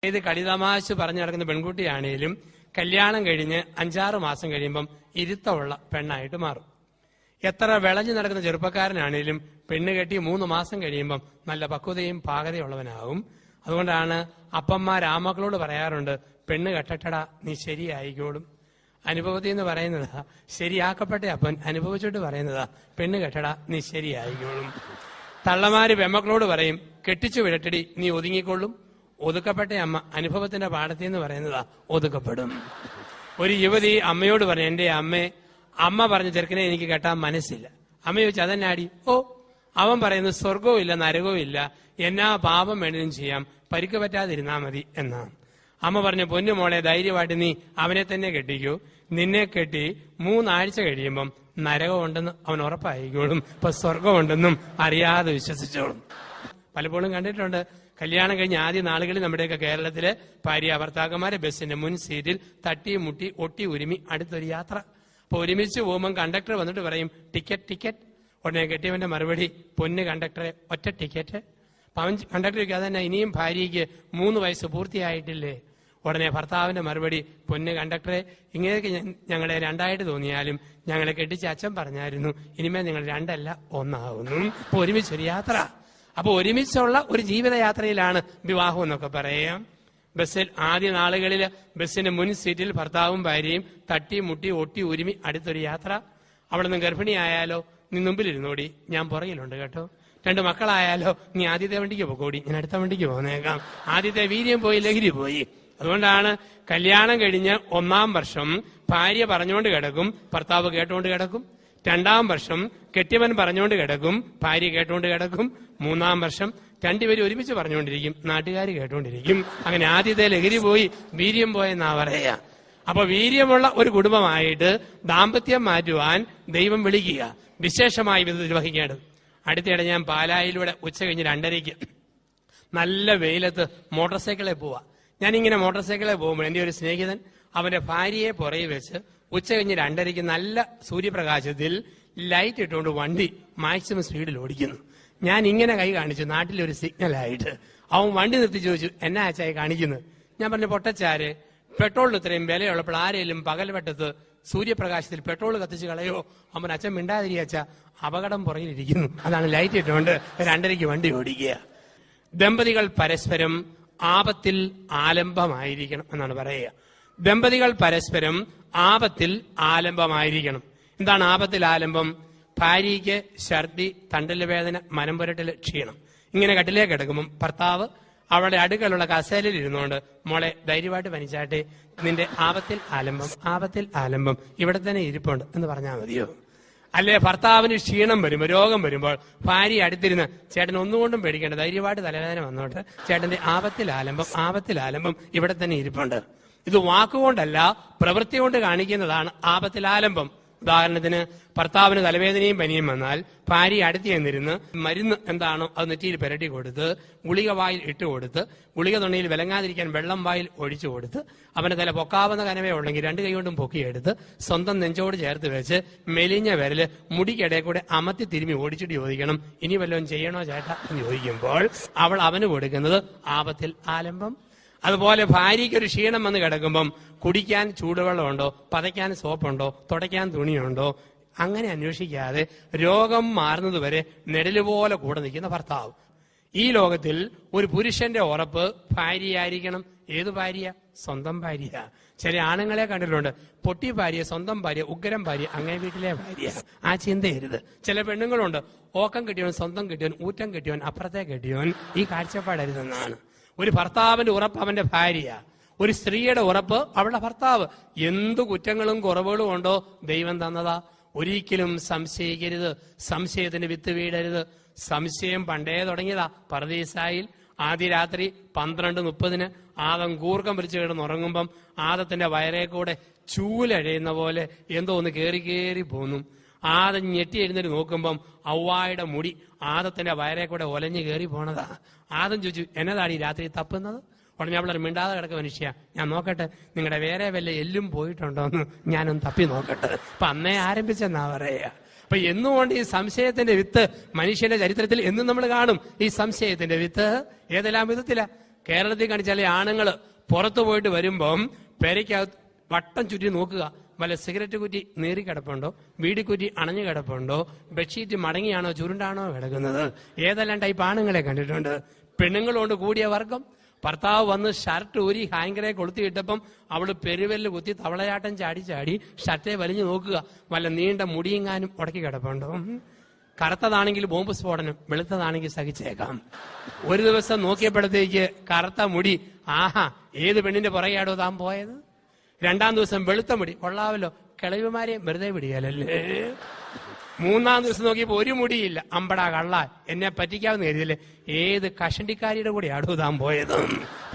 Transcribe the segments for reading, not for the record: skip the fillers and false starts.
ഇത് കളിതമാശ പറഞ്ഞു നടക്കുന്ന പെൺകുട്ടിയാണേലും കല്യാണം കഴിഞ്ഞ് 5-6 മാസം കഴിയുമ്പം ഇരുത്തമുള്ള പെണ്ണായിട്ട് മാറും. എത്ര വിളഞ്ഞു നടക്കുന്ന ചെറുപ്പക്കാരനാണേലും പെണ്ണ് കെട്ടി 3 മാസം കഴിയുമ്പം നല്ല പക്വതയും പാകതയുള്ളവനാകും. അതുകൊണ്ടാണ് അപ്പന്മാർ ആമക്കളോട് പറയാറുണ്ട്, പെണ്ണ് കെട്ടട്ടടാ നീ ശരിയായിക്കോളും. അനുഭവത്തിൽ നിന്ന് പറയുന്നതാ. ശരിയാക്കപ്പെട്ട അപ്പൻ അനുഭവിച്ചിട്ട് പറയുന്നതാ, പെണ്ണ് കെട്ടടാ നീ ശരിയായിക്കോളും. തള്ളമാര് പെമ്മക്കളോട് പറയും, കെട്ടിച്ചു വിടട്ടടി നീ ഒതുങ്ങിക്കൊള്ളും. ഒതുക്കപ്പെട്ട അമ്മ അനുഭവത്തിന്റെ പാഠത്തിൽ നിന്ന് പറയുന്നതാ, ഒതുക്കപ്പെടും. ഒരു യുവതി അമ്മയോട് പറഞ്ഞു, എന്റെ അമ്മ പറഞ്ഞ ചെറുക്കനെ എനിക്ക് കെട്ടാൻ മനസ്സില്ല. അമ്മ ചോദിച്ചു, അതെന്നാടി? ഓ, അവൻ പറയുന്നത് സ്വർഗവും ഇല്ല നരകവും ഇല്ല, എന്നാ പാപം വേണേലും ചെയ്യാം, പരിക്ക് പറ്റാതിരുന്നാ മതി എന്നാണ്. അമ്മ പറഞ്ഞു, പൊന്നു മോളെ ധൈര്യമായിട്ട് നീ അവനെ തന്നെ കെട്ടിക്കൂ. നിന്നെ കെട്ടി 3 ആഴ്ച കഴിയുമ്പം നരകമുണ്ടെന്ന് അവൻ ഉറപ്പായിക്കോളും, ഇപ്പൊ സ്വർഗമുണ്ടെന്നും അറിയാതെ വിശ്വസിച്ചോളും. പലപ്പോഴും കണ്ടിട്ടുണ്ട്, കല്യാണം കഴിഞ്ഞ ആദ്യ നാളുകളിൽ നമ്മുടെയൊക്കെ കേരളത്തില് ഭാര്യ ഭർത്താക്കന്മാരെ ബസ്സിന്റെ മുൻ സീറ്റിൽ തട്ടി മുട്ടി ഒട്ടി ഉരുമി അടുത്തൊരു യാത്ര. അപ്പൊ ഒരുമിച്ച് പോകുമ്പോൾ കണ്ടക്ടർ വന്നിട്ട് പറയും, ടിക്കറ്റ്. ഉടനെ കെട്ടിയവന്റെ മറുപടി, പൊന്ന് കണ്ടക്ടറെ ഒറ്റ ടിക്കറ്റ്. കണ്ടക്ടർ ചോദിക്കും, അതന്നെ ഇനിയും ഭാര്യയ്ക്ക് 3 വയസ്സ് പൂർത്തിയായിട്ടില്ലേ? ഉടനെ ഭർത്താവിന്റെ മറുപടി, പൊന്ന് കണ്ടക്ടറെ ഇങ്ങനെയൊക്കെ ഞങ്ങളെ 2ആയിട്ട് തോന്നിയാലും ഞങ്ങളെ കെട്ടിച്ച അച്ഛൻ പറഞ്ഞായിരുന്നു, ഇനിമേൽ നിങ്ങൾ 2 അല്ല 1 ആകുന്നു. അപ്പൊ ഒരുമിച്ചൊരു യാത്ര. അപ്പൊ ഒരുമിച്ചുള്ള ഒരു ജീവിതയാത്രയിലാണ് വിവാഹം എന്നൊക്കെ പറയാം. ബസ്സിൽ ആദ്യ നാളുകളിൽ ബസ്സിന്റെ മുൻ സീറ്റിൽ ഭർത്താവും ഭാര്യയും തട്ടി മുട്ടി ഒട്ടി ഉരുമി അടുത്തൊരു യാത്ര. അവിടെ നിന്ന് ഗർഭിണിയായാലോ, നീ മുമ്പിലിരുന്നോടി, ഞാൻ പുറകിലുണ്ട് കേട്ടോ. 2 മക്കളായാലോ, നീ ആദ്യത്തെ വണ്ടിക്ക് പോകോടി, ഞാൻ അടുത്ത വണ്ടിക്ക് പോന്നേക്കാം. ആദ്യത്തെ വീര്യം പോയി, ലഹരി പോയി. അതുകൊണ്ടാണ് കല്യാണം കഴിഞ്ഞ് 1-ാം വർഷം ഭാര്യ പറഞ്ഞുകൊണ്ട് കിടക്കും, ഭർത്താവ് കേട്ടുകൊണ്ട് കിടക്കും. 2-ാം വർഷം കെട്ടിയവൻ പറഞ്ഞുകൊണ്ട് കിടക്കും, ഭാര്യ കേട്ടുകൊണ്ട് കിടക്കും. 3-ാം വർഷം 2 പേരും ഒരുമിച്ച് പറഞ്ഞുകൊണ്ടിരിക്കും, നാട്ടുകാർ കേട്ടുകൊണ്ടിരിക്കും. അങ്ങനെ ആദ്യത്തെ ലഹരി പോയി, വീര്യം പോയെന്നാ പറയാ. അപ്പൊ വീര്യമുള്ള ഒരു കുടുംബമായിട്ട് ദാമ്പത്യം മാറ്റുവാൻ ദൈവം വിളിക്കുക, വിശേഷമായി നിർവഹിക്കേണ്ടത്. അടുത്തിടെ ഞാൻ പാലായിലൂടെ ഉച്ച കഴിഞ്ഞ് 2:30 നല്ല വെയിലത്ത് മോട്ടോർ സൈക്കിളിൽ പോവാ. ഞാനിങ്ങനെ മോട്ടോർ സൈക്കിളിൽ പോകുമ്പോൾ എന്റെ ഒരു സ്നേഹിതൻ അവന്റെ ഭാര്യയെ പുറകെ വെച്ച് ഉച്ച കഴിഞ്ഞ് 2:30 നല്ല സൂര്യപ്രകാശത്തിൽ ലൈറ്റ് ഇട്ടുകൊണ്ട് വണ്ടി മാക്സിമം സ്പീഡിൽ ഓടിക്കുന്നു. ഞാൻ ഇങ്ങനെ കൈ കാണിച്ചു, നാട്ടിലൊരു സിഗ്നലായിട്ട്. അവൻ വണ്ടി നിർത്തി ചോദിച്ചു, എന്നാ അച്ചായി കാണിക്കുന്നത്? ഞാൻ പറഞ്ഞു, പൊട്ടച്ചാര്, പെട്രോളിന് ഇത്രയും വിലയുള്ളപ്പോൾ ആരെങ്കിലും പകൽവെട്ടത്ത് സൂര്യപ്രകാശത്തിൽ പെട്രോൾ കത്തിച്ച് കളയോ? അവൻ അച്ഛൻ മിണ്ടാതിരിയച്ച, അപകടം പുറകിലിരിക്കുന്നു, അതാണ് ലൈറ്റ് ഇട്ടുകൊണ്ട് 2:30 വണ്ടി ഓടിക്കുക. ദമ്പതികൾ പരസ്പരം ആപത്തിൽ ആലംബമായിരിക്കണം എന്നാണ് പറയുക. ദമ്പതികൾ പരസ്പരം ആപത്തിൽ ആലംബമായിരിക്കണം. എന്താണ് ആപത്തിൽ ആലംബം? ഭാര്യയ്ക്ക് ഛർദി, തണ്ടല് വേദന, മനംപുരട്ടല്, ക്ഷീണം. ഇങ്ങനെ കട്ടിലേക്ക് കിടക്കുമ്പം ഭർത്താവ് അവളുടെ അടുക്കലുള്ള കസേലയിൽ ഇരുന്നുകൊണ്ട്, മോളെ ധൈര്യമായിട്ട് പനിച്ചാട്ടെ, നിന്റെ ആപത്തിൽ ആലംബം ഇവിടെ തന്നെ ഇരിപ്പുണ്ട് എന്ന് പറഞ്ഞാൽ മതിയോ? അല്ലെ ഭർത്താവിന് ക്ഷീണം വരുമ്പോൾ, രോഗം വരുമ്പോൾ ഭാര്യ അടുത്തിരുന്ന്, ചേട്ടൻ ഒന്നുകൊണ്ടും പേടിക്കേണ്ട, ധൈര്യമായിട്ട് തലവേദന വന്നോട്ട്, ചേട്ടന്റെ ആപത്തിൽ ആലംബം ഇവിടെ തന്നെ ഇരിപ്പുണ്ട്. ഇത് വാക്കുകൊണ്ടല്ല പ്രവൃത്തി കൊണ്ട് കാണിക്കുന്നതാണ് ആപത്തിൽ ആലംബം. ഉദാഹരണത്തിന്, ഭർത്താവിന് തലവേദനയും പനിയും വന്നാൽ ഭാര്യ അടുത്ത് ചെന്നിരുന്ന് മരുന്ന് എന്താണോ അത് നെറ്റിയിൽ പുരട്ടി കൊടുത്ത്, ഗുളിക വായിൽ ഇട്ട് കൊടുത്ത്, ഗുളിക തൊണ്ടയിൽ വിലങ്ങാതിരിക്കാൻ വെള്ളം വായിൽ ഒഴിച്ചു കൊടുത്ത്, അവന്റെ തല പൊക്കാവുന്ന കനവേ ഉണ്ടെങ്കിൽ 2 കൈ കൊണ്ടും പൊക്കിയെടുത്ത് സ്വന്തം നെഞ്ചോട് ചേർത്ത് വെച്ച് മെലിഞ്ഞ വിരല് മുടിക്കിടയിൽ കൂടെ അമത്തി തിരുമ്മി ഓടിച്ചിട്ട് ചോദിക്കണം, ഇനി വല്ലതും ചെയ്യണോ ചേട്ടാ എന്ന് ചോദിക്കുമ്പോൾ അവൾ അവന് കൊടുക്കുന്നത് ആപത്തിൽ ആലംബം. അതുപോലെ ഭാര്യയ്ക്കൊരു ക്ഷീണം വന്ന് കിടക്കുമ്പം കുടിക്കാൻ ചൂടുവെള്ളമുണ്ടോ, പതയ്ക്കാൻ സോപ്പുണ്ടോ, തുടയ്ക്കാൻ തുണിയുണ്ടോ, അങ്ങനെ അന്വേഷിക്കാതെ രോഗം മാറുന്നതുവരെ നെടലുപോലെ കൂടെ നിൽക്കുന്ന ഭർത്താവ്. ഈ ലോകത്തിൽ ഒരു പുരുഷന്റെ ഉറപ്പ് ഭാര്യയായിരിക്കണം. ഏത് ഭാര്യ? സ്വന്തം ഭാര്യ. ചില ആണുങ്ങളെ കണ്ടിട്ടുണ്ട്, പൊട്ടി ഭാര്യ, സ്വന്തം ഭാര്യ, ഉഗ്രം ഭാര്യ, അങ്ങനെ വീട്ടിലെ ഭാര്യ. ആ ചിന്തയരുത്. ചില പെണ്ണുങ്ങളുണ്ട്, ഓക്കം കെട്ടിയവൻ, സ്വന്തം കെട്ടിയവൻ, ഊറ്റം കെട്ടിയവൻ, അപ്പുറത്തെ കെട്ടിയവൻ. ഈ കാഴ്ചപ്പാടരുതെന്നാണ്. ഒരു ഭർത്താവിന്റെ ഉറപ്പ് അവന്റെ ഭാര്യ, ഒരു സ്ത്രീയുടെ ഉറപ്പ് അവളുടെ ഭർത്താവ്. എന്തു കുറ്റങ്ങളും കുറവുകളും ഉണ്ടോ ദൈവം തന്നതാ. ഒരിക്കലും സംശയിക്കരുത്, സംശയത്തിന്റെ വിത്ത് വീടരുത്. സംശയം പണ്ടേ തുടങ്ങിയതാ. പർദീസായിൽ ആദ്യ രാത്രി 12:30 ആദം കൂർക്കം പിടിച്ച് കിടന്നുറങ്ങുമ്പം ആദത്തിന്റെ വയറേ കൂടെ ചൂലഴയുന്ന പോലെ എന്തോ ഒന്ന് കേറി പോന്നു. ആദം ഞെട്ടി എഴുന്നേറ്റ് നോക്കുമ്പം ഔവായുടെ മുടി ആദത്തിന്റെ വയറേ കൂടെ ഒലഞ്ഞു കയറി പോണതാ. ആദം ചോദിച്ചു, എന്നതാണ് ഈ രാത്രി തപ്പുന്നത്? ഉടനെ അവളൊരു മിണ്ടാതെ കിടക്ക, മനുഷ്യ ഞാൻ നോക്കട്ടെ, നിങ്ങളുടെ വേറെ വല്ല എല്ലും പോയിട്ടുണ്ടോ എന്ന് ഞാനൊന്ന് തപ്പി നോക്കട്ടെ. അപ്പൊ അന്നേ ആരംഭിച്ചെന്നാ പറയാ. അപ്പൊ എന്നുകൊണ്ട് ഈ സംശയത്തിന്റെ വിത്ത് മനുഷ്യന്റെ ചരിത്രത്തിൽ എന്നും നമ്മൾ കാണും. ഈ സംശയത്തിന്റെ വിത്ത് ഏതെല്ലാം വിധത്തില? കേരളത്തിൽ കാണിച്ചാൽ ആണുങ്ങൾ പുറത്തു പോയിട്ട് വരുമ്പം പെരയ്ക്കകത്ത് വട്ടം ചുറ്റി നോക്കുക, വല്ല സിഗരറ്റ് കുറ്റി നീറി കിടപ്പുണ്ടോ, ബീഡി കുറ്റി അണഞ്ഞു കിടപ്പുണ്ടോ, ബെഡ്ഷീറ്റ് മടങ്ങിയാണോ ചുരുണ്ടാണോ കിടക്കുന്നത്, ഏതെല്ലാം ടൈപ്പ് ആണുങ്ങളെ കണ്ടിട്ടുണ്ട്. പെണ്ണുങ്ങളുണ്ട് കൂടിയ വർഗം. ഭർത്താവ് വന്ന് ഷർട്ട് ഊരി ഹാങ്കറെ കൊളുത്തിയിട്ടപ്പം അവള് പെരുവെല്ല് കുത്തി തവളയാട്ടം ചാടി ചാടി ഷർട്ടെ വലിഞ്ഞു നോക്കുക, വല്ല നീണ്ട മുടിയെങ്ങാനും ഉടക്കി കിടപ്പുണ്ടോ. കറുത്തതാണെങ്കിൽ ബോംബ് സ്ഫോടനം, വെളുത്തതാണെങ്കിൽ സഹിച്ചേക്കാം. ഒരു ദിവസം നോക്കിയപ്പോഴത്തേക്ക് കറുത്ത മുടി, ആഹാ ഏത് പെണ്ണിന്റെ പുറകെയാടോ താൻ പോയത്. രണ്ടാം ദിവസം വെളുത്ത മുടി, കൊള്ളാവല്ലോ, കിളവിമാരെ വെറുതെ പിടിയാലല്ലേ. മൂന്നാം ദിവസം നോക്കിയപ്പോ ഒരു മുടിയില്ല, അമ്പടാ കള്ള, എന്നെ പറ്റിക്കാവുന്ന കരുതില്ലേ, ഏത് കഷണ്ടിക്കാരിയുടെ കൂടെ ആടോ താൻ പോയത്.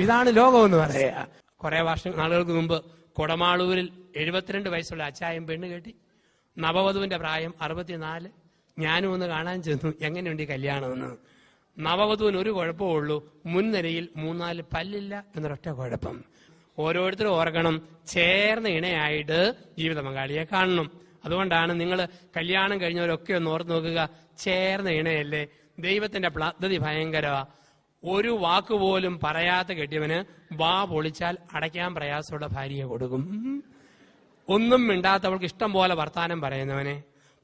ഇതാണ് ലോകമെന്ന് പറയാ. കുറെ നാളുകൾക്ക് മുമ്പ് കൊടമാളൂരിൽ 72 വയസ്സുള്ള അച്ചായൻ പെണ്ണ് കെട്ടി. നവവധുവിന്റെ പ്രായം 64. ഞാനും ഒന്ന് കാണാൻ ചെന്നു, എങ്ങനെയുണ്ട് ഈ കല്യാണമെന്ന്. നവവധുവിന് ഒരു കുഴപ്പമുള്ളൂ, മുൻനിരയിൽ 3-4 പല്ലില്ല എന്നൊരൊറ്റ കുഴപ്പം. ഓരോരുത്തരും ഓർക്കണം, ചേർന്ന ഇണയായിട്ട് ജീവിത പങ്കാളിയെ കാണണം. അതുകൊണ്ടാണ് നിങ്ങൾ കല്യാണം കഴിഞ്ഞവരൊക്കെ ഒന്ന് ഓർത്ത് നോക്കുക, ചേർന്ന ഇണയല്ലേ. ദൈവത്തിന്റെ പദ്ധതി ഭയങ്കരമാ. ഒരു വാക്കുപോലും പറയാത്ത കെട്ടിയവന് വാ പൊളിച്ചാൽ അടയ്ക്കാൻ പ്രയാസമുള്ള ഭാര്യയെ കൊടുക്കും. ഒന്നും മിണ്ടാത്തവൾക്ക് ഇഷ്ടം പോലെ വർത്താനം പറയുന്നവനെ,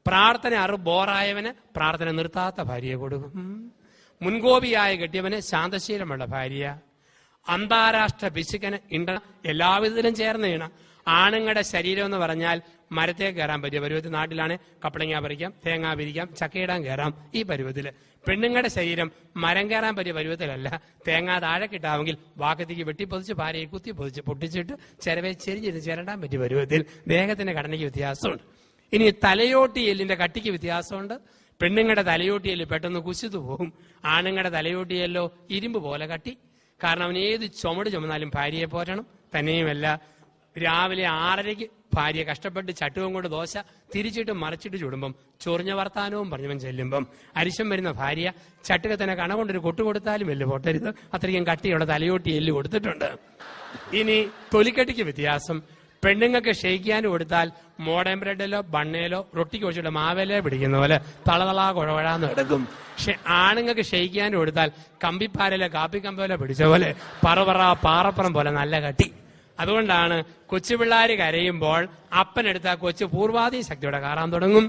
പ്രാർത്ഥന ബോറായവന് പ്രാർത്ഥന നിർത്താത്ത ഭാര്യയെ കൊടുക്കും. മുൻകോപിയായ കെട്ടിയവന് ശാന്തശീലമുള്ള ഭാര്യ. അന്താരാഷ്ട്ര പിശുക്കന് എല്ലാവിധത്തിലും ചേർന്ന ഇണ. ആണുങ്ങളുടെ ശരീരം എന്ന് പറഞ്ഞാൽ മരത്തെ കയറാൻ പറ്റിയ പരുവത്തിൽ, നാട്ടിലാണ് കപ്പളങ്ങ പറിക്കാം, തേങ്ങ പിരിക്കാം, ചക്കയിടാൻ കയറാം, ഈ പരുവത്തില്. പെണ്ണുങ്ങളുടെ ശരീരം മരം കയറാൻ പറ്റിയ പരുവത്തിലല്ല, തേങ്ങ താഴെ കിട്ടാമെങ്കിൽ വാക്കത്തേക്ക് വെട്ടിപ്പൊതിച്ച് ഭാര്യയെ കുത്തി പൊതിച്ച് പൊട്ടിച്ചിട്ട് ചിരവെ ചെരിഞ്ഞിട്ട് ചിരണ്ടാൻ പറ്റിയ പരുവത്തിൽ. ദേഹത്തിന്റെ ഘടനയ്ക്ക് വ്യത്യാസമുണ്ട്. ഇനി തലയോട്ടി എല്ലിന്റെ കട്ടിക്ക് വ്യത്യാസമുണ്ട്. പെണ്ണുങ്ങളുടെ തലയോട്ടിയെല്ല് പെട്ടെന്ന് കുശിതു പോകും, ആണുങ്ങളുടെ തലയോട്ടിയല്ലോ ഇരുമ്പ് പോലെ കട്ടി. കാരണം അവൻ ഏത് ചുമട് ചുമന്നാലും ഭാര്യയെ പോറ്റണം. തന്നെയുമല്ല, രാവിലെ 6:30 ഭാര്യ കഷ്ടപ്പെട്ട് ചട്ടുകം കൊണ്ട് ദോശ തിരിച്ചിട്ട് മറിച്ചിട്ട് ചുടുമ്പം ചൊറിഞ്ഞ വർത്താനവും പറഞ്ഞവൻ ചെല്ലുമ്പം അരിശം വരുന്ന ഭാര്യ ചട്ടുകത്തിനെ കണ കൊണ്ടൊരു കൊട്ടു കൊടുത്താലും എല്ല് പൊട്ടരുത്, അത്രയും കട്ടിയുള്ള തലയോട്ടി എല്ല് കൊടുത്തിട്ടുണ്ട്. ഇനി തൊലിക്കട്ടിക്ക് വ്യത്യാസം. പെണ്ണുങ്ങൾക്ക് ഷെയ്ക്കാൻ കൊടുത്താൽ മോഡേൺ ബ്രെഡിലോ ബണ്ണയിലോ റൊട്ടിക്ക് വെച്ചിട്ട് മാവേലോ പിടിക്കുന്ന പോലെ തളതളാ കുഴവഴാന്ന് എടുക്കും. പക്ഷെ ആണുങ്ങൾക്ക് ഷെയ്ക്കാൻ കൊടുത്താൽ കമ്പിപ്പാരലോ കാപ്പിക്കമ്പോലോ പിടിച്ച പോലെ പറപറ പാറപ്പുറം പോലെ നല്ല കട്ടി. അതുകൊണ്ടാണ് കൊച്ചുപിള്ളാര് കരയുമ്പോൾ അപ്പനെടുത്ത കൊച്ചു പൂർവാധീന ശക്തിയോടെ കാറാൻ തുടങ്ങും.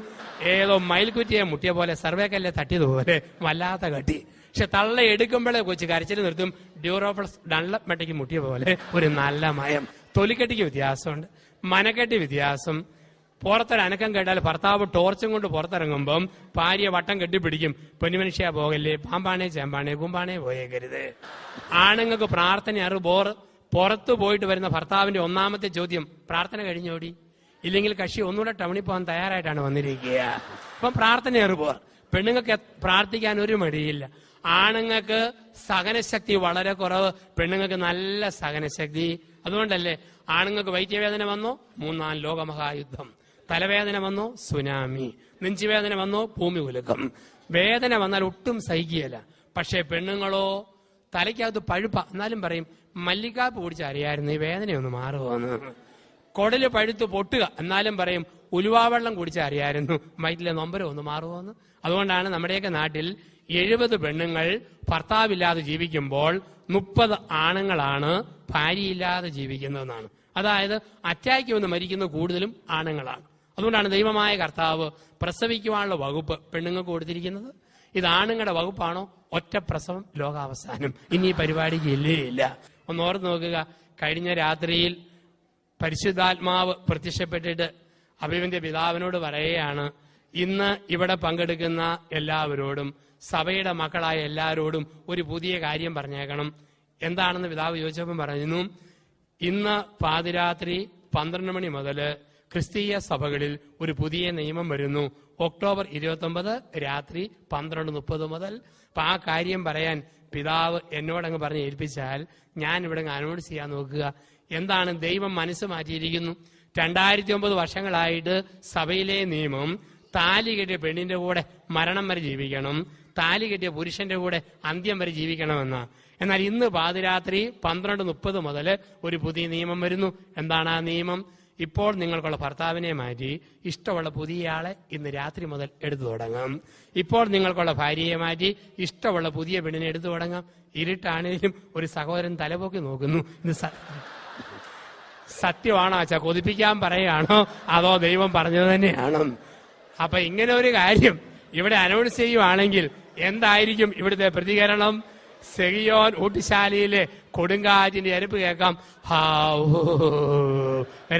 ഏതോ മയിൽക്കുറ്റിയെ മുട്ടിയ പോലെ സർവേക്കല്ലെ തട്ടിയതുപോലെ വല്ലാത്ത കട്ടി. പക്ഷെ തള്ള എടുക്കുമ്പോഴേ കൊച്ചു കരച്ചിൽ നിർത്തും, ഡ്യൂറോപ്ലസ് ഡൺലപ്പ് മുട്ടിയ പോലെ ഒരു നല്ല മയം. തൊലിക്കെട്ടിക്ക് വ്യത്യാസമുണ്ട്, മനക്കെട്ടി വ്യത്യാസം. പുറത്തൊരനക്കം കേട്ടാൽ ഭർത്താവ് ടോർച്ചും കൊണ്ട് പുറത്തിറങ്ങുമ്പം ഭാര്യ വട്ടം കെട്ടിപ്പിടിക്കും, പൊന്നുമനുഷ്യ പോകല്ലേ, പാമ്പാണേ ചേമ്പാണേ കുമ്പാണേ പോയേക്കരുത്. ആണുങ്ങൾക്ക് പ്രാർത്ഥന ബോർ. പുറത്തു പോയിട്ട് വരുന്ന ഭർത്താവിന്റെ ഒന്നാമത്തെ ചോദ്യം, പ്രാർത്ഥന കഴിഞ്ഞോടി, ഇല്ലെങ്കിൽ കക്ഷി ഒന്നുകൂടെ ടൗണിൽ പോകാൻ തയ്യാറായിട്ടാണ് വന്നിരിക്കുക. അപ്പം പ്രാർത്ഥന ബോർ. പെണ്ണുങ്ങൾക്ക് പ്രാർത്ഥിക്കാൻ ഒരു മടിയില്ല. ആണുങ്ങൾക്ക് സഹനശക്തി വളരെ കുറവ്, പെണ്ണുങ്ങൾക്ക് നല്ല സഹനശക്തി. അതുകൊണ്ടല്ലേ ആണുങ്ങൾക്ക് വൈദ്യവേദന വന്നോ 3-4 ലോകമഹായുദ്ധം, തലവേദന വന്നോ സുനാമി, നെഞ്ചുവേദന വന്നോ ഭൂമി കുലുക്കം. വേദന വന്നാൽ ഒട്ടും സഹിക്കുകയില്ല. പക്ഷെ പെണ്ണുങ്ങളോ തലയ്ക്കകത്ത് പഴുപ്പ, എന്നാലും പറയും മല്ലിക്കാപ്പ് കുടിച്ച് അറിയായിരുന്നു ഈ വേദനയൊന്ന് മാറുമോന്ന്. കൊടല് പഴുത്ത് പൊട്ടുക, എന്നാലും പറയും ഉലുവാവെള്ളം കുടിച്ച് അറിയായിരുന്നു വയറ്റിലെ നൊമ്പരം ഒന്ന് മാറുമോന്ന്. അതുകൊണ്ടാണ് നമ്മുടെയൊക്കെ നാട്ടിൽ 70 പെണ്ണുങ്ങൾ ഭർത്താവില്ലാതെ ജീവിക്കുമ്പോൾ 30 ആണുങ്ങളാണ് ഭാര്യയില്ലാതെ ജീവിക്കുന്നതെന്നാണ്. അതായത് അറ്റാക്ക് വന്ന് മരിക്കുന്ന കൂടുതലും ആണുങ്ങളാണ്. അതുകൊണ്ടാണ് ദൈവമായ കർത്താവ് പ്രസവിക്കുവാനുള്ള വകുപ്പ് പെണ്ണുങ്ങൾക്ക് കൊടുത്തിരിക്കുന്നത്. ഇത് ആണുങ്ങളുടെ വകുപ്പാണോ? ഒറ്റ പ്രസവം, ലോകാവസാനം. ഇനി ഈ പരിപാടിക്ക് ഇല്ലേ ഇല്ല. ഒന്ന് ഓർത്ത് നോക്കുക, കഴിഞ്ഞ രാത്രിയിൽ പരിശുദ്ധാത്മാവ് പ്രത്യക്ഷപ്പെട്ടിട്ട് അഭിമന്യ പിതാവിനോട് പറയുകയാണ്, ഇന്ന് ഇവിടെ പങ്കെടുക്കുന്ന എല്ലാവരോടും സഭയുടെ മക്കളായ എല്ലാവരോടും ഒരു പുതിയ കാര്യം പറഞ്ഞേക്കണം. എന്താണെന്ന് പിതാവ് ചോദിച്ചപ്പം പറയുന്നു, ഇന്ന് പാതിരാത്രി 12 മണി മുതൽ ക്രിസ്തീയ സഭകളിൽ ഒരു പുതിയ നിയമം വരുന്നു. ഒക്ടോബർ 29 രാത്രി 12:30 മുതൽ. അപ്പൊ ആ കാര്യം പറയാൻ പിതാവ് എന്നോടങ്ങ് പറഞ്ഞ് ഏൽപ്പിച്ചാൽ ഞാൻ ഇവിടെ അനൗൺസ് ചെയ്യാൻ നോക്കുക. എന്താണ്? ദൈവം മനസ്സ് മാറ്റിയിരിക്കുന്നു. 2009 വർഷങ്ങളായിട്ട് സഭയിലെ നിയമം താലി കെട്ടിയ പെണ്ണിന്റെ കൂടെ മരണം വരെ ജീവിക്കണം, താലി കെട്ടിയ പുരുഷന്റെ കൂടെ അന്ത്യം വരെ ജീവിക്കണമെന്ന. എന്നാൽ ഇന്ന് പാതിരാത്രി 12:30 മുതൽ ഒരു പുതിയ നിയമം വരുന്നു. എന്താണ് ആ നിയമം? ഇപ്പോൾ നിങ്ങൾക്കുള്ള ഭർത്താവിനെ മാറ്റി ഇഷ്ടമുള്ള പുതിയ ആളെ ഇന്ന് രാത്രി മുതൽ എടുത്തു തുടങ്ങാം. ഇപ്പോൾ നിങ്ങൾക്കുള്ള ഭാര്യയെ മാറ്റി ഇഷ്ടമുള്ള പുതിയ പെണ്ണിനെ എടുത്തു തുടങ്ങാം. ഇരുട്ടാണേലും ഒരു സഹോദരൻ തലപൊക്കി നോക്കുന്നു. ഇത് സത്യമാണോ അച്ഛാ? കൊതിപ്പിക്കാൻ പറയുകയാണോ അതോ ദൈവം പറഞ്ഞത് തന്നെയാണോ? അപ്പൊ ഇങ്ങനെ ഒരു കാര്യം ഇവിടെ അനൗൺസ് ചെയ്യുവാണെങ്കിൽ എന്തായിരിക്കും ഇവിടുത്തെ പ്രതികരണം? സെഹിയോൻ ഊട്ടുശാലയിലെ കൊടുങ്കാറ്റിന്റെ അരിപ്പ് കേൾക്കാം.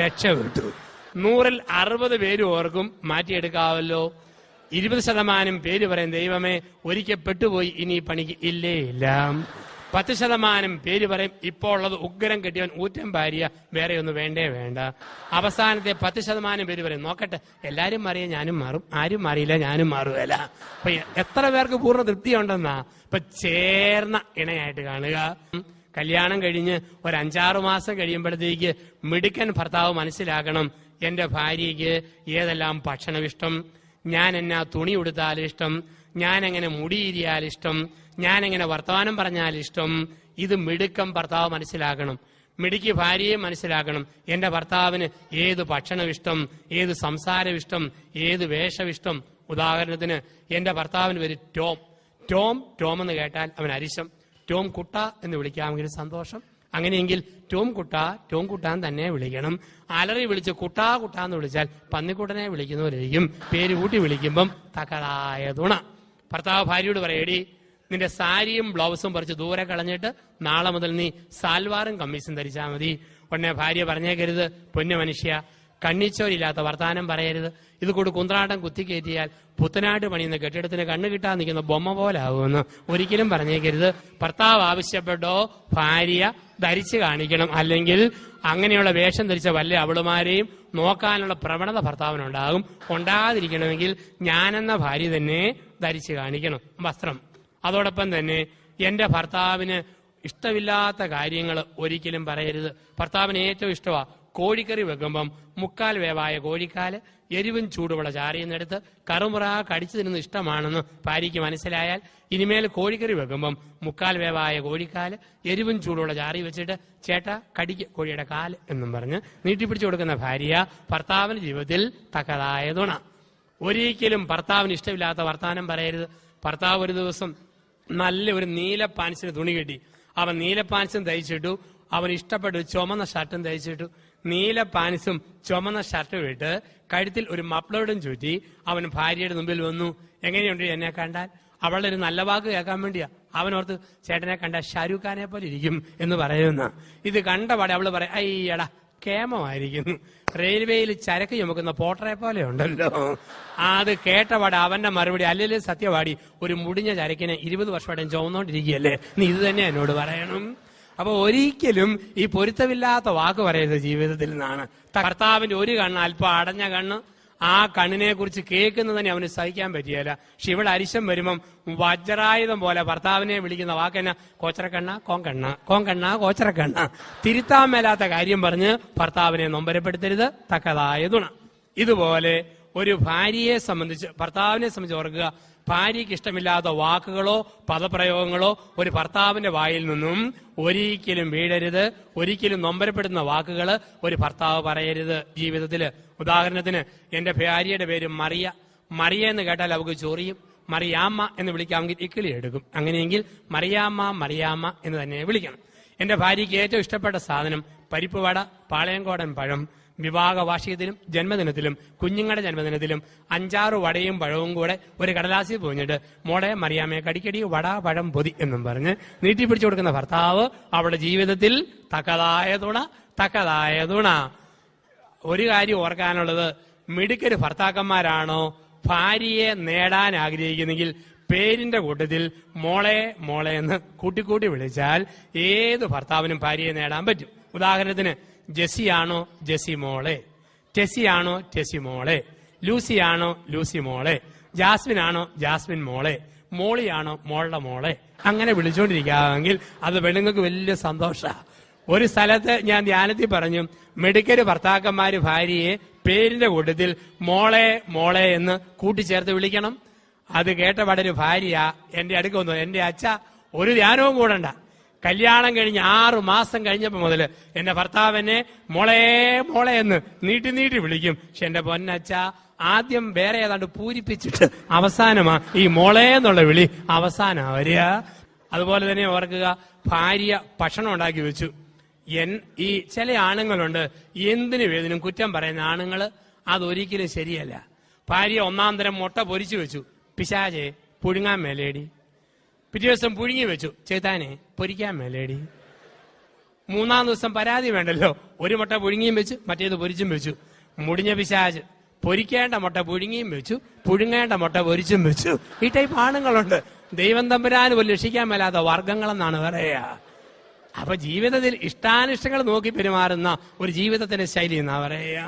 രക്ഷപ്പെട്ടു. 100-ൽ 60 പേര് ഓർക്കും മാറ്റിയെടുക്കാവല്ലോ. 20% പേര് പറയും ദൈവമേ ഒരിക്കൽ പെട്ടുപോയി, ഇനി പണിക്ക് ഇല്ലേ ഇല്ല. 10% പേര് പറയും ഇപ്പോൾ ഉള്ളത് ഉഗ്രം കെട്ടിയവൻ ഊറ്റം ഭാര്യ, വേറെ ഒന്നും വേണ്ടേ വേണ്ട. അവസാനത്തെ 10% പേര് പറയും നോക്കട്ടെ, എല്ലാരും മാറിയ ഞാനും മാറും, ആരും മാറിയില്ല ഞാനും മാറുകയല്ല. അപ്പൊ എത്ര പേർക്ക് പൂർണ്ണ തൃപ്തി ഉണ്ടെന്നാ? ഇപ്പൊ ചേർന്ന ഇണയായിട്ട് കാണുക. കല്യാണം കഴിഞ്ഞ് ഒരു 5-6 മാസം കഴിയുമ്പോഴത്തേക്ക് മിടുക്കൻ ഭർത്താവ് മനസ്സിലാക്കണം, എന്റെ ഭാര്യയ്ക്ക് ഏതെല്ലാം ഭക്ഷണം ഇഷ്ടം, ഞാൻ എന്നാ തുണി ഉടുത്താൽ ഇഷ്ടം, ഞാൻ എങ്ങനെ മുടിയിരിയാൽ ഇഷ്ടം, ഞാൻ എങ്ങനെ വർത്തമാനം പറഞ്ഞാൽ ഇഷ്ടം. ഇത് മിടുക്കം ഭർത്താവ് മനസ്സിലാക്കണം. മിടുക്കി ഭാര്യയെ മനസ്സിലാക്കണം, എന്റെ ഭർത്താവിന് ഏത് ഭക്ഷണം ഇഷ്ടം, ഏത് സംസാരം ഇഷ്ടം, ഏത് വേഷം ഇഷ്ടം. ഉദാഹരണത്തിന് എന്റെ ഭർത്താവിന് പേര് ടോം. ടോം എന്ന് കേട്ടാൽ അവൻ അരിശം. ടോം കുട്ട എന്ന് വിളിക്കാമെങ്കിൽ സന്തോഷം. അങ്ങനെയെങ്കിൽ ടോം കുട്ടാൻ തന്നെ വിളിക്കണം. അലറി വിളിച്ച് കുട്ടാ എന്ന് വിളിച്ചാൽ പന്നിക്കുട്ടനെ വിളിക്കുന്നവരായിരിക്കും. പേര് കൂട്ടി വിളിക്കുമ്പം തക്കതായ തുണ. ഭർത്താവ് ഭാര്യയോട് പറയടി, നിന്റെ സാരിയും ബ്ലൗസും പറിച്ച് ദൂരെ കളഞ്ഞിട്ട് നാളെ മുതൽ നീ സാൽവാറും കമ്മീസും ധരിച്ചാൽ മതി. ഉടനെ ഭാര്യ പറഞ്ഞേക്കരുത്, പൊന്നു മനുഷ്യ കണ്ണിച്ചോരില്ലാത്ത വർത്താനം പറയരുത്, ഇത് കൂടി കുന്ത്രാട്ടം കുത്തിക്കയറ്റിയാൽ പുത്തനായിട്ട് പണിയുന്ന കെട്ടിടത്തിന് കണ്ണു കിട്ടാൻ നിൽക്കുന്ന ബൊമ്മ പോലാവുമെന്ന് ഒരിക്കലും പറഞ്ഞേക്കരുത്. ഭർത്താവ് ആവശ്യപ്പെട്ടോ ഭാര്യ ധരിച്ചു കാണിക്കണം. അല്ലെങ്കിൽ അങ്ങനെയുള്ള വേഷം ധരിച്ച വല്ല അവളുമാരെയും നോക്കാനുള്ള പ്രവണത ഭർത്താവിനുണ്ടാകും. ഉണ്ടാകാതിരിക്കണമെങ്കിൽ ഞാനെന്ന ഭാര്യ തന്നെ ധരിച്ചു കാണിക്കണം വസ്ത്രം. അതോടൊപ്പം തന്നെ എന്റെ ഭർത്താവിന് ഇഷ്ടമില്ലാത്ത കാര്യങ്ങൾ ഒരിക്കലും പറയരുത്. ഭർത്താവിന് ഏറ്റവും ഇഷ്ടമാ കോഴിക്കറി വെക്കുമ്പം 3/4 വേവായ കോഴിക്കാല് എരിവും ചൂടുമുള്ള ചാറിയെന്നെടുത്ത് കറുമുറ കടിച്ചു തിന്നുന്ന ഇഷ്ടമാണെന്ന് ഭാര്യയ്ക്ക് മനസ്സിലായാൽ ഇനിമേൽ കോഴിക്കറി വെക്കുമ്പം 3/4 വേവായ കോഴിക്കാല് എരിവും ചൂടുള്ള ചാറി വെച്ചിട്ട് ചേട്ടാ കടിക്ക് കോഴിയുടെ കാല് എന്നും പറഞ്ഞ് നീട്ടിപ്പിടിച്ചു കൊടുക്കുന്ന ഭാര്യ ഭർത്താവിന്റെ ജീവിതത്തിൽ തക്കതായ തുണ. ഒരിക്കലും ഭർത്താവിന് ഇഷ്ടമില്ലാത്ത വർത്താനം പറയരുത്. ഭർത്താവ് ഒരു ദിവസം നല്ല ഒരു നീല പാൻസിന് തുണി കെട്ടി. അവൻ നീല പാൻസും തയ്ച്ചിട്ടു, അവൻ ഇഷ്ടപ്പെട്ട ചുമന്ന ഷർട്ടും തയ്ച്ചിട്ടു. നീല പാൻസും ചുമന്ന ഷർട്ടും ഇട്ട് കഴുത്തിൽ ഒരു മഫ്ലറും ചുറ്റി അവൻ ഭാര്യയുടെ മുമ്പിൽ വന്നു. എങ്ങനെയുണ്ട് എന്നെ കണ്ടാൽ? അവളുടെ ഒരു നല്ല വാക്ക് കേൾക്കാൻ വേണ്ടിയാ. അവനോർത്ത് ചേട്ടനെ കണ്ടാൽ ഷാരൂഖ് ഖാനെ പോലെ ഇരിക്കും എന്ന് പറയുന്ന. ഇത് കണ്ടപാടെ അവള് പറയാം, അയ്യടാ കേമമായിരിക്കുന്നു, റെയിൽവേയിൽ ചരക്ക് ചുമക്കുന്ന പോട്ടറെ പോലെ ഉണ്ടല്ലോ. അത് കേട്ടപാടെ അവന്റെ മറുപടി, അല്ലെങ്കിൽ സത്യവാടി ഒരു മുടിഞ്ഞ ചരക്കിനെ 20 വർഷമായിട്ട് ചുമന്നോണ്ടിരിക്കുകയല്ലേ, നീ ഇത് തന്നെ എന്നോട് പറയണം. അപ്പൊ ഒരിക്കലും ഈ പൊരുത്തമില്ലാത്ത വാക്ക് പറയരുത് ജീവിതത്തിൽ നിന്നാണ്. ഭർത്താവിന്റെ ഒരു കണ്ണ് അല്പം അടഞ്ഞ കണ്ണ്, ആ കണ്ണിനെ കുറിച്ച് കേൾക്കുന്നത് തന്നെ അവന് സഹിക്കാൻ പറ്റിയല്ല. പക്ഷെ ഇവിടെ അരിശം വരുമ്പം വജ്രായുധം പോലെ ഭർത്താവിനെ വിളിക്കുന്ന വാക്കെന്നാ, കോച്ചറക്കണ്ണ കോച്ചറക്കണ്ണ. തിരുത്താൻ മേലാത്ത കാര്യം പറഞ്ഞ് ഭർത്താവിനെ നൊമ്പരപ്പെടുത്തരുത്. തക്കതായ തുണ. ഇതുപോലെ ഒരു ഭാര്യയെ സംബന്ധിച്ച്, ഭർത്താവിനെ സംബന്ധിച്ച് ഓർക്കുക, ഭാര്യയ്ക്ക് ഇഷ്ടമില്ലാത്ത വാക്കുകളോ പദപ്രയോഗങ്ങളോ ഒരു ഭർത്താവിന്റെ വായിൽ നിന്നും ഒരിക്കലും വീഴരുത്. ഒരിക്കലും നൊമ്പരപ്പെടുന്ന വാക്കുകൾ ഒരു ഭർത്താവ് പറയരുത് ജീവിതത്തില്. ഉദാഹരണത്തിന് എന്റെ ഭാര്യയുടെ പേര് മറിയ എന്ന് കേട്ടാൽ അവർക്ക് ചൊറിയും. മറിയാമ്മ എന്ന് വിളിക്കാമെങ്കിൽ ഇക്കിളി എടുക്കും. അങ്ങനെയെങ്കിൽ മറിയാമ്മ എന്ന് തന്നെ വിളിക്കണം. എന്റെ ഭാര്യയ്ക്ക് ഏറ്റവും ഇഷ്ടപ്പെട്ട സാധനം പരിപ്പ് വട, പാളയംകോടൻ പഴം. വിവാഹ വാർഷികത്തിലും ജന്മദിനത്തിലും കുഞ്ഞുങ്ങളുടെ ജന്മദിനത്തിലും 5-6 വടയും പഴവും കൂടെ ഒരു കടലാസിൽ പൊഞ്ഞിട്ട് മോളെ മറിയാമേ കടിക്കടി വട പഴം പൊതി എന്നും പറഞ്ഞ് നീട്ടിപ്പിടിച്ചു കൊടുക്കുന്ന ഭർത്താവ് അവളുടെ ജീവിതത്തിൽ തക്കതായ തുണ. ഒരു കാര്യം ഓർക്കാനുള്ളത്, മിടുക്കര് ഭർത്താക്കന്മാരാണോ ഭാര്യയെ നേടാൻ ആഗ്രഹിക്കുന്നെങ്കിൽ പേരിന്റെ കൂട്ടത്തിൽ മോളെ എന്ന് കൂട്ടിക്കൂട്ടി വിളിച്ചാൽ ഏത് ഭർത്താവിനും ഭാര്യയെ നേടാൻ പറ്റും. ഉദാഹരണത്തിന് ജെസ്സിയാണോ ജെസ്സി മോളെ, ടെസ്സിയാണോ ടെസ്സി മോളെ, ലൂസിയാണോ ലൂസി മോളെ, ജാസ്മിനാണോ ജാസ്മിൻ മോളെ, മോളിയാണോ മോളുടെ മോളെ. അങ്ങനെ വിളിച്ചുകൊണ്ടിരിക്കാമെങ്കിൽ അത് പെണ്ണുങ്ങൾക്ക് വലിയ സന്തോഷമാണ്. ഒരു സ്ഥലത്ത് ഞാൻ ധ്യാനത്തിൽ പറഞ്ഞു, മിടുക്കര് ഭർത്താക്കന്മാര് ഭാര്യയെ പേരിന്റെ കൂട്ടത്തിൽ മോളെ എന്ന് കൂട്ടിച്ചേർത്ത് വിളിക്കണം. അത് കേട്ടപാടെ ഒരു ഭാര്യ എന്റെ അടുക്ക വന്നു, എന്റെ അച്ഛ ഒരു ധ്യാനവും കൂടണ്ട, കല്യാണം കഴിഞ്ഞ് 6 മാസം കഴിഞ്ഞപ്പോ മുതല് എന്റെ ഭർത്താവ് എന്നെ മോളെ മോളെ എന്ന് നീട്ടി നീട്ടി വിളിക്കും. പക്ഷെ എന്റെ പൊന്നച്ച ആദ്യം വേറെ ഏതാണ്ട് പൂരിപ്പിച്ചിട്ട് അവസാനമാ ഈ മോളെ എന്നുള്ള വിളി അവസാനം വരിക. അതുപോലെ തന്നെ ഓർക്കുക, ഭാര്യ ഭക്ഷണം ഉണ്ടാക്കി വെച്ചു. ഈ ചില ആണുങ്ങളുണ്ട് എന്തിനു വേദനും കുറ്റം പറയുന്ന ആണുങ്ങള്. അതൊരിക്കലും ശരിയല്ല. ഭാര്യ 1-ാം തരം മുട്ട പൊരിച്ചു വെച്ചു. പിശാചെ പുഴുങ്ങാൻ മേലേടി. പിറ്റേ ദിവസം പുഴുങ്ങി വെച്ചു. ചേത്താനെ പൊരിക്കാൻ മേലേടി. 3-ാം ദിവസം പരാതി വേണ്ടല്ലോ, ഒരു മുട്ട പുഴുങ്ങിയും വെച്ചു, മറ്റേത് പൊരിച്ചും വെച്ചു. മുടിഞ്ഞ പിശാച് പൊരിക്കേണ്ട മുട്ട പുഴുങ്ങിയും വെച്ചു, പുഴുങ്ങേണ്ട മുട്ട പൊരിച്ചും വെച്ചു. ഈ ടൈപ്പ് ആണുങ്ങളുണ്ട്. ദൈവം തമ്പുരാന് പോലും രക്ഷിക്കാൻ മേലാത്ത വർഗങ്ങളെന്നാണ് പറയുക. അപ്പൊ ജീവിതത്തിൽ ഇഷ്ടാനിഷ്ടങ്ങൾ നോക്കി പെരുമാറുന്ന ഒരു ജീവിതത്തിന്റെ ശൈലി എന്നാ പറയുക.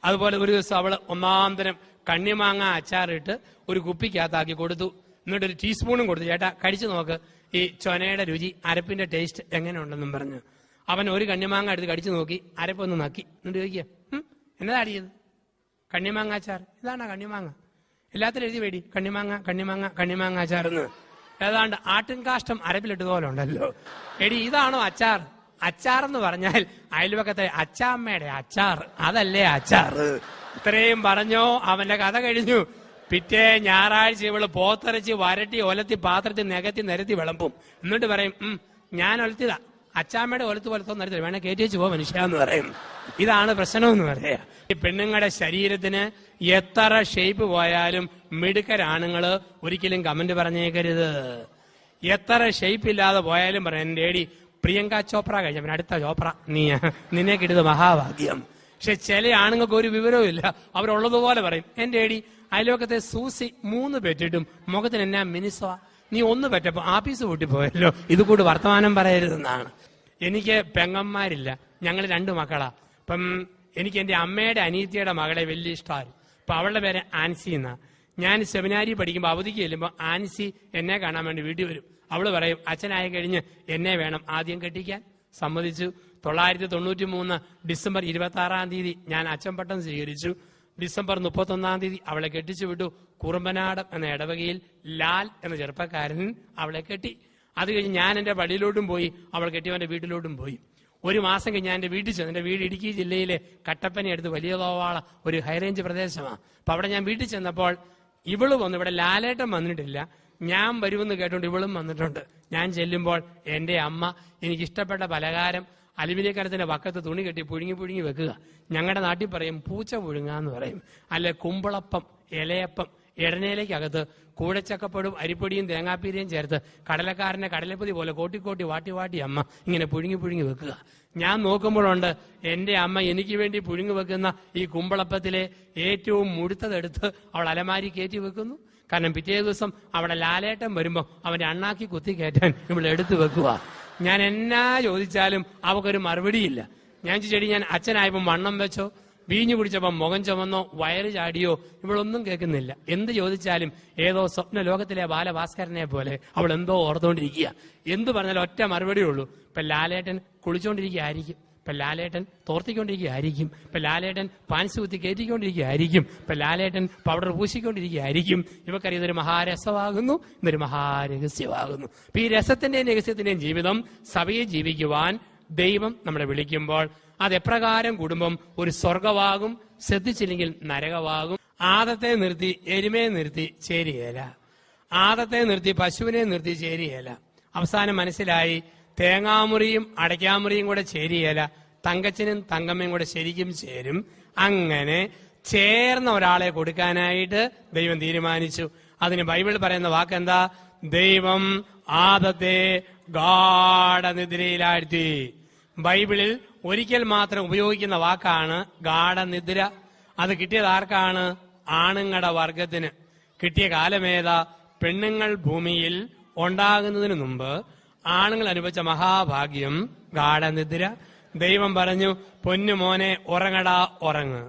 അതുപോലെ ഒരു ദിവസം അവള് 1-ാം തരം കണ്ണിമാങ്ങ അച്ചാറിട്ട് ഒരു കുപ്പിക്കകത്താക്കി കൊടുത്തു. എന്നിട്ട് ഒരു ടീസ്പൂണും കൊടുത്തു. ചേട്ടാ കഴിച്ചു നോക്ക്, ഈ ചൊനയുടെ രുചി, അരപ്പിന്റെ ടേസ്റ്റ് എങ്ങനെ ഉണ്ടെന്നും പറഞ്ഞു. അവൻ ഒരു കണ്ണിമാങ്ങ എടുത്ത് കടിച്ചു നോക്കി, അരപ്പൊന്ന് നക്കി. എന്നിട്ട് ചോദിക്കുക, എന്നതാ അടിയത്? കണ്ണിമാങ്ങ അച്ചാർ. ഇതാണോ കണ്ണിമാങ്ങ? എല്ലാത്തിലും എഴുതി വേടി കണ്ണിമാങ്ങ കണ്ണിമാങ്ങ കണ്ണിമാങ്ങ അച്ചാർന്ന്. ഏതാണ്ട് ആട്ടിൻകാഷ്ടം അരപ്പിലിട്ടത് പോലെ ഉണ്ടല്ലോ. എടി ഇതാണോ അച്ചാർ? അച്ചാർ എന്ന് പറഞ്ഞാൽ അയൽവക്കത്തെ അച്ചാമ്മയുടെ അച്ചാർ, അതല്ലേ അച്ചാർ. ഇത്രയും പറഞ്ഞോ അവന്റെ കഥ കഴിഞ്ഞു. പിറ്റേ ഞായറാഴ്ച ഇവള് പോത്തിറച്ചി വരട്ടി ഒലത്തി പാത്രത്തിൽ നികത്തി നിരത്തി വിളമ്പും. എന്നിട്ട് പറയും, ഞാൻ ഒലത്തിയതാ, അച്ചാമ്മയുടെ ഒലത്ത് പോലത്തെ നിരത്തി വേണേ കയറ്റി വെച്ച് പോ മനുഷ്യ എന്ന് പറയും. ഇതാണ് പ്രശ്നമെന്ന് പറയാ. ഈ പെണ്ണുങ്ങളുടെ ശരീരത്തിന് എത്ര ഷേപ്പ് പോയാലും മിടുക്കരാണുങ്ങള് ഒരിക്കലും കമന്റ് പറഞ്ഞേക്കരുത്. എത്ര ഷേപ്പ് ഇല്ലാതെ പോയാലും പറയാം, എന്റെ ഏടി പ്രിയങ്ക ചോപ്ര കഴിഞ്ഞ അടുത്ത ചോപ്ര നിന്നെ കിട്ടിയത് മഹാഭാഗ്യം. പക്ഷെ ചില ആണുങ്ങൾക്ക് ഒരു വിവരവും ഇല്ല. അവരുള്ളതുപോലെ പറയും, എന്റെ ഏടി അയൽവക്കത്തെ സൂസി 3 പെറ്റിട്ടും മുഖത്തിന് എന്നാ മിനിസോ, നീ 1 പെറ്റപ്പോ ആഫീസ് പൂട്ടിപ്പോയല്ലോ, ഇത് കൂടി വർത്തമാനം പറയരുതെന്നാണ്. എനിക്ക് പെങ്ങന്മാരില്ല, ഞങ്ങൾ 2 മക്കളാ. അപ്പം എനിക്ക് എന്റെ അമ്മയുടെ അനീത്തിയുടെ മകളെ വലിയ ഇഷ്ടമായിരുന്നു. അപ്പൊ അവളുടെ പേര് ആൻസി എന്നാ. ഞാൻ സെമിനാരി പഠിക്കുമ്പോൾ അവധിക്ക് ചെല്ലുമ്പോൾ ആൻസി എന്നെ കാണാൻ വേണ്ടി വീട്ടിൽ വരും. അവള് പറയും, അച്ഛനായി കഴിഞ്ഞ് എന്നെ വേണം ആദ്യം കെട്ടിക്കാൻ. സമ്മതിച്ചു. 1993 ഡിസംബർ 26-ാം തീയതി ഞാൻ അച്ഛൻ പട്ടം സ്വീകരിച്ചു. ഡിസംബർ 31-ാം തീയതി അവളെ കെട്ടിച്ചു വിട്ടു. കുറുമ്പനാട് എന്ന ഇടവകയിൽ ലാൽ എന്ന ചെറുപ്പക്കാരൻ അവളെ കെട്ടി. അത് കഴിഞ്ഞ് ഞാൻ എന്റെ പള്ളിയിലോട്ടും പോയി, അവൾ കെട്ടിയവന്റെ വീട്ടിലോട്ടും പോയി. 1 മാസം കഴിഞ്ഞ് ഞാൻ എന്റെ വീട്ടിൽ ചെന്നു. എന്റെ വീട് ഇടുക്കി ജില്ലയിലെ കട്ടപ്പന അടുത്ത് വലിയ കോവാള ഒരു ഹൈറേഞ്ച് പ്രദേശമാണ്. അപ്പൊ അവിടെ ഞാൻ വീട്ടിൽ ചെന്നപ്പോൾ ഇവള് വന്നു. ഇവിടെ ലാലേട്ടൻ വന്നിട്ടില്ല, ഞാൻ വരുമെന്ന് കേട്ടോണ്ട് ഇവളും വന്നിട്ടുണ്ട്. ഞാൻ ചെല്ലുമ്പോൾ എന്റെ അമ്മ എനിക്കിഷ്ടപ്പെട്ട പലഹാരം അലുമിനിയക്കരത്തിന്റെ വക്കത്ത് തുണി കെട്ടി പുഴുങ്ങി പുഴുങ്ങി വെക്കുക. ഞങ്ങളുടെ നാട്ടിൽ പറയും പൂച്ച പുഴുങ്ങാന്ന് പറയും. അല്ലെ കുമ്പളപ്പം, ഇലയപ്പം, ഇടനയിലേക്കകത്ത് കൂടച്ചക്കപ്പടും അരിപ്പൊടിയും തേങ്ങാപ്പീരയും ചേർത്ത് കടലക്കാരനെ കടലപ്പൊതി പോലെ കോട്ടിക്കോട്ടി വാട്ടി വാട്ടി അമ്മ ഇങ്ങനെ പുഴുങ്ങി പുഴുങ്ങി വെക്കുക. ഞാൻ നോക്കുമ്പോഴുണ്ട് എന്റെ അമ്മ എനിക്ക് വേണ്ടി പുഴുങ്ങി വെക്കുന്ന ഈ കുമ്പളപ്പത്തിലെ ഏറ്റവും മുഴുത്തതെടുത്ത് അവൾ അലമാരി കയറ്റി വെക്കുന്നു. കാരണം പിറ്റേ ദിവസം അവിടെ ലാലേട്ടൻ വരുമ്പോ അവന്റെ അണ്ണാക്കി കുത്തി കയറ്റാൻ ഇവിടെ എടുത്തു വെക്കുക. ഞാൻ എന്നാ ചോദിച്ചാലും അവക്കൊരു മറുപടിയില്ല. ഞാൻ ചോദിച്ചെടി ഞാൻ അച്ഛനായപ്പോ വണ്ണം വെച്ചോ, വീഞ്ഞു കുടിച്ചപ്പോ മുഖം ചുമന്നോ, വയറ് ചാടിയോ, ഇവളൊന്നും കേൾക്കുന്നില്ല. എന്ത് ചോദിച്ചാലും ഏതോ സ്വപ്ന ലോകത്തിലെ ബാലഭാസ്കരനെ പോലെ അവൾ എന്തോ ഓർത്തുകൊണ്ടിരിക്കുക. എന്ത് പറഞ്ഞാലും ഒറ്റ മറുപടിയേ ഉള്ളൂ. ഇപ്പൊ ലാലേട്ടൻ കുളിച്ചോണ്ടിരിക്കുകയായിരിക്കും, ഇപ്പൊ ലാലേട്ടൻ തോർത്തിക്കൊണ്ടിരിക്കുകയായിരിക്കും, ഇപ്പൊ ലാലേട്ടൻ പാൻസ് കുത്തി കയറ്റിക്കൊണ്ടിരിക്കുകയായിരിക്കും, ഇപ്പൊ ലാലേട്ടൻ പൗഡർ പൂശിക്കൊണ്ടിരിക്കുകയായിരിക്കും. ഇവക്കറിയാം ഇതൊരു മഹാരസമാകുന്നു, ഇതൊരു മഹാരഹസ്യമാകുന്നു. അപ്പൊ ഈ രസത്തിന്റെയും രഹസ്യത്തിന്റെയും ജീവിതം സഭയെ ജീവിക്കുവാൻ ദൈവം നമ്മളെ വിളിക്കുമ്പോൾ അതെപ്രകാരം കുടുംബം ഒരു സ്വർഗമാകും, ശ്രദ്ധിച്ചില്ലെങ്കിൽ നരകമാകും. ആദത്തെ നിർത്തി എരുമയെ നിർത്തി ചേരിയേല, ആദത്തെ നിർത്തി പശുവിനെ നിർത്തി ചേരിയേല. അവസാനം മനസ്സിലായി തേങ്ങാമുറിയും അടയ്ക്കാമുറിയും കൂടെ ചേരിയേല, തങ്കച്ചനും തങ്കമ്മയും കൂടെ ശരിക്കും ചേരും. അങ്ങനെ ചേർന്ന ഒരാളെ കൊടുക്കാനായിട്ട് ദൈവം തീരുമാനിച്ചു. അതിന് ബൈബിൾ പറയുന്ന വാക്കെന്താ? ദൈവം ആദത്തെ ഗാഢനിദ്രയിലാഴ്ത്തി. ബൈബിളിൽ ഒരിക്കൽ മാത്രം ഉപയോഗിക്കുന്ന വാക്കാണ് ഗാഢനിദ്ര. അത് കിട്ടിയത് ആർക്കാണ്? ആണുങ്ങളുടെ വർഗത്തിന്. കിട്ടിയ കാലമേതാ? പെണ്ണുങ്ങൾ ഭൂമിയിൽ ഉണ്ടാകുന്നതിന് മുമ്പ് ആണുങ്ങൾ അനുഭവിച്ച മഹാഭാഗ്യം ഗാഢനിദ്ര. ദൈവം പറഞ്ഞു, പൊന്നു മോനെ ഉറങ്ങടാ ഉറങ്ങ്,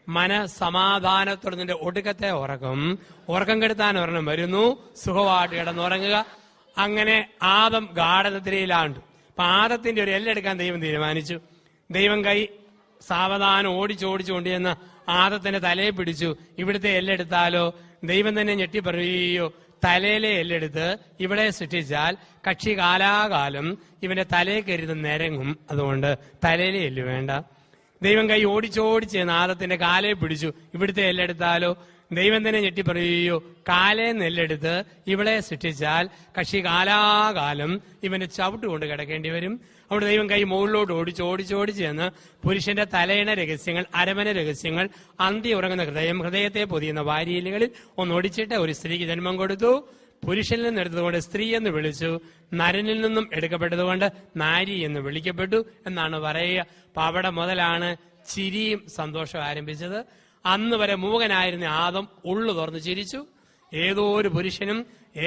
മനസമാധാനത്തോടെ നിന്റെ ഒടുക്കത്തെ ഉറക്കം കെടുത്താൻ ഒരെണ്ണം വരുന്നു, സുഖമായിട്ട് കിടന്നുറങ്ങുക. അങ്ങനെ ആദം ഗാഢനിദ്രയിലാണ്ടു. അപ്പൊ ആദത്തിന്റെ ഒരു എല്ലെടുക്കാൻ ദൈവം തീരുമാനിച്ചു. ദൈവം കൈ സാവധാനം ഓടിച്ചോടിച്ചുകൊണ്ടിരുന്ന ആദത്തിന്റെ തലയെ പിടിച്ചു. ഇവിടുത്തെ എല്ലെടുത്താലോ? ദൈവം തന്നെ ഞെട്ടി പറയോ, തലയിലെ എല്ലെടുത്ത് ഇവിടെ സൃഷ്ടിച്ചാൽ കക്ഷി കാലാകാലം ഇവന്റെ തലയെ കരുത് നിരങ്ങും. അതുകൊണ്ട് തലയിലെ എല്ല് വേണ്ട. ദൈവം കൈ ഓടിച്ചോടിച്ച് നാദത്തിന്റെ കാലയെ പിടിച്ചു, ഇവിടുത്തെ എല്ലെടുത്താലോ? ദൈവം തന്നെ ഞെട്ടി പറയോ, കാലേ നെല്ലെടുത്ത് ഇവിടെ സൃഷ്ടിച്ചാൽ കക്ഷി കാലാകാലം ഇവന്റെ ചവിട്ട് കൊണ്ട് കിടക്കേണ്ടി വരും. അവിടെ ദൈവം കൈ മുകളിലോട്ട് ഓടിച്ചോടിച്ച് എന്ന് പുരുഷന്റെ തലയിണ രഹസ്യങ്ങൾ, അരമന രഹസ്യങ്ങൾ, അന്തി ഉറങ്ങുന്ന ഹൃദയത്തെ പൊതിയുന്ന വാരിയലുകളിൽ ഒന്നൊടിച്ചിട്ട് ഒരു സ്ത്രീക്ക് ജന്മം കൊടുത്തു. പുരുഷനിൽ നിന്ന് എടുത്തതുകൊണ്ട് സ്ത്രീ എന്ന് വിളിച്ചു, നരനിൽ നിന്നും എടുക്കപ്പെട്ടതുകൊണ്ട് നാരി എന്ന് വിളിക്കപ്പെട്ടു എന്നാണ് പറയുക. അപ്പൊ അവിടെ മുതലാണ് ചിരിയും സന്തോഷവും ആരംഭിച്ചത്. അന്ന് വരെ മൂകനായിരുന്ന ആദം ഉള്ളു തുറന്ന് ചിരിച്ചു. ഏതോ ഒരു പുരുഷനും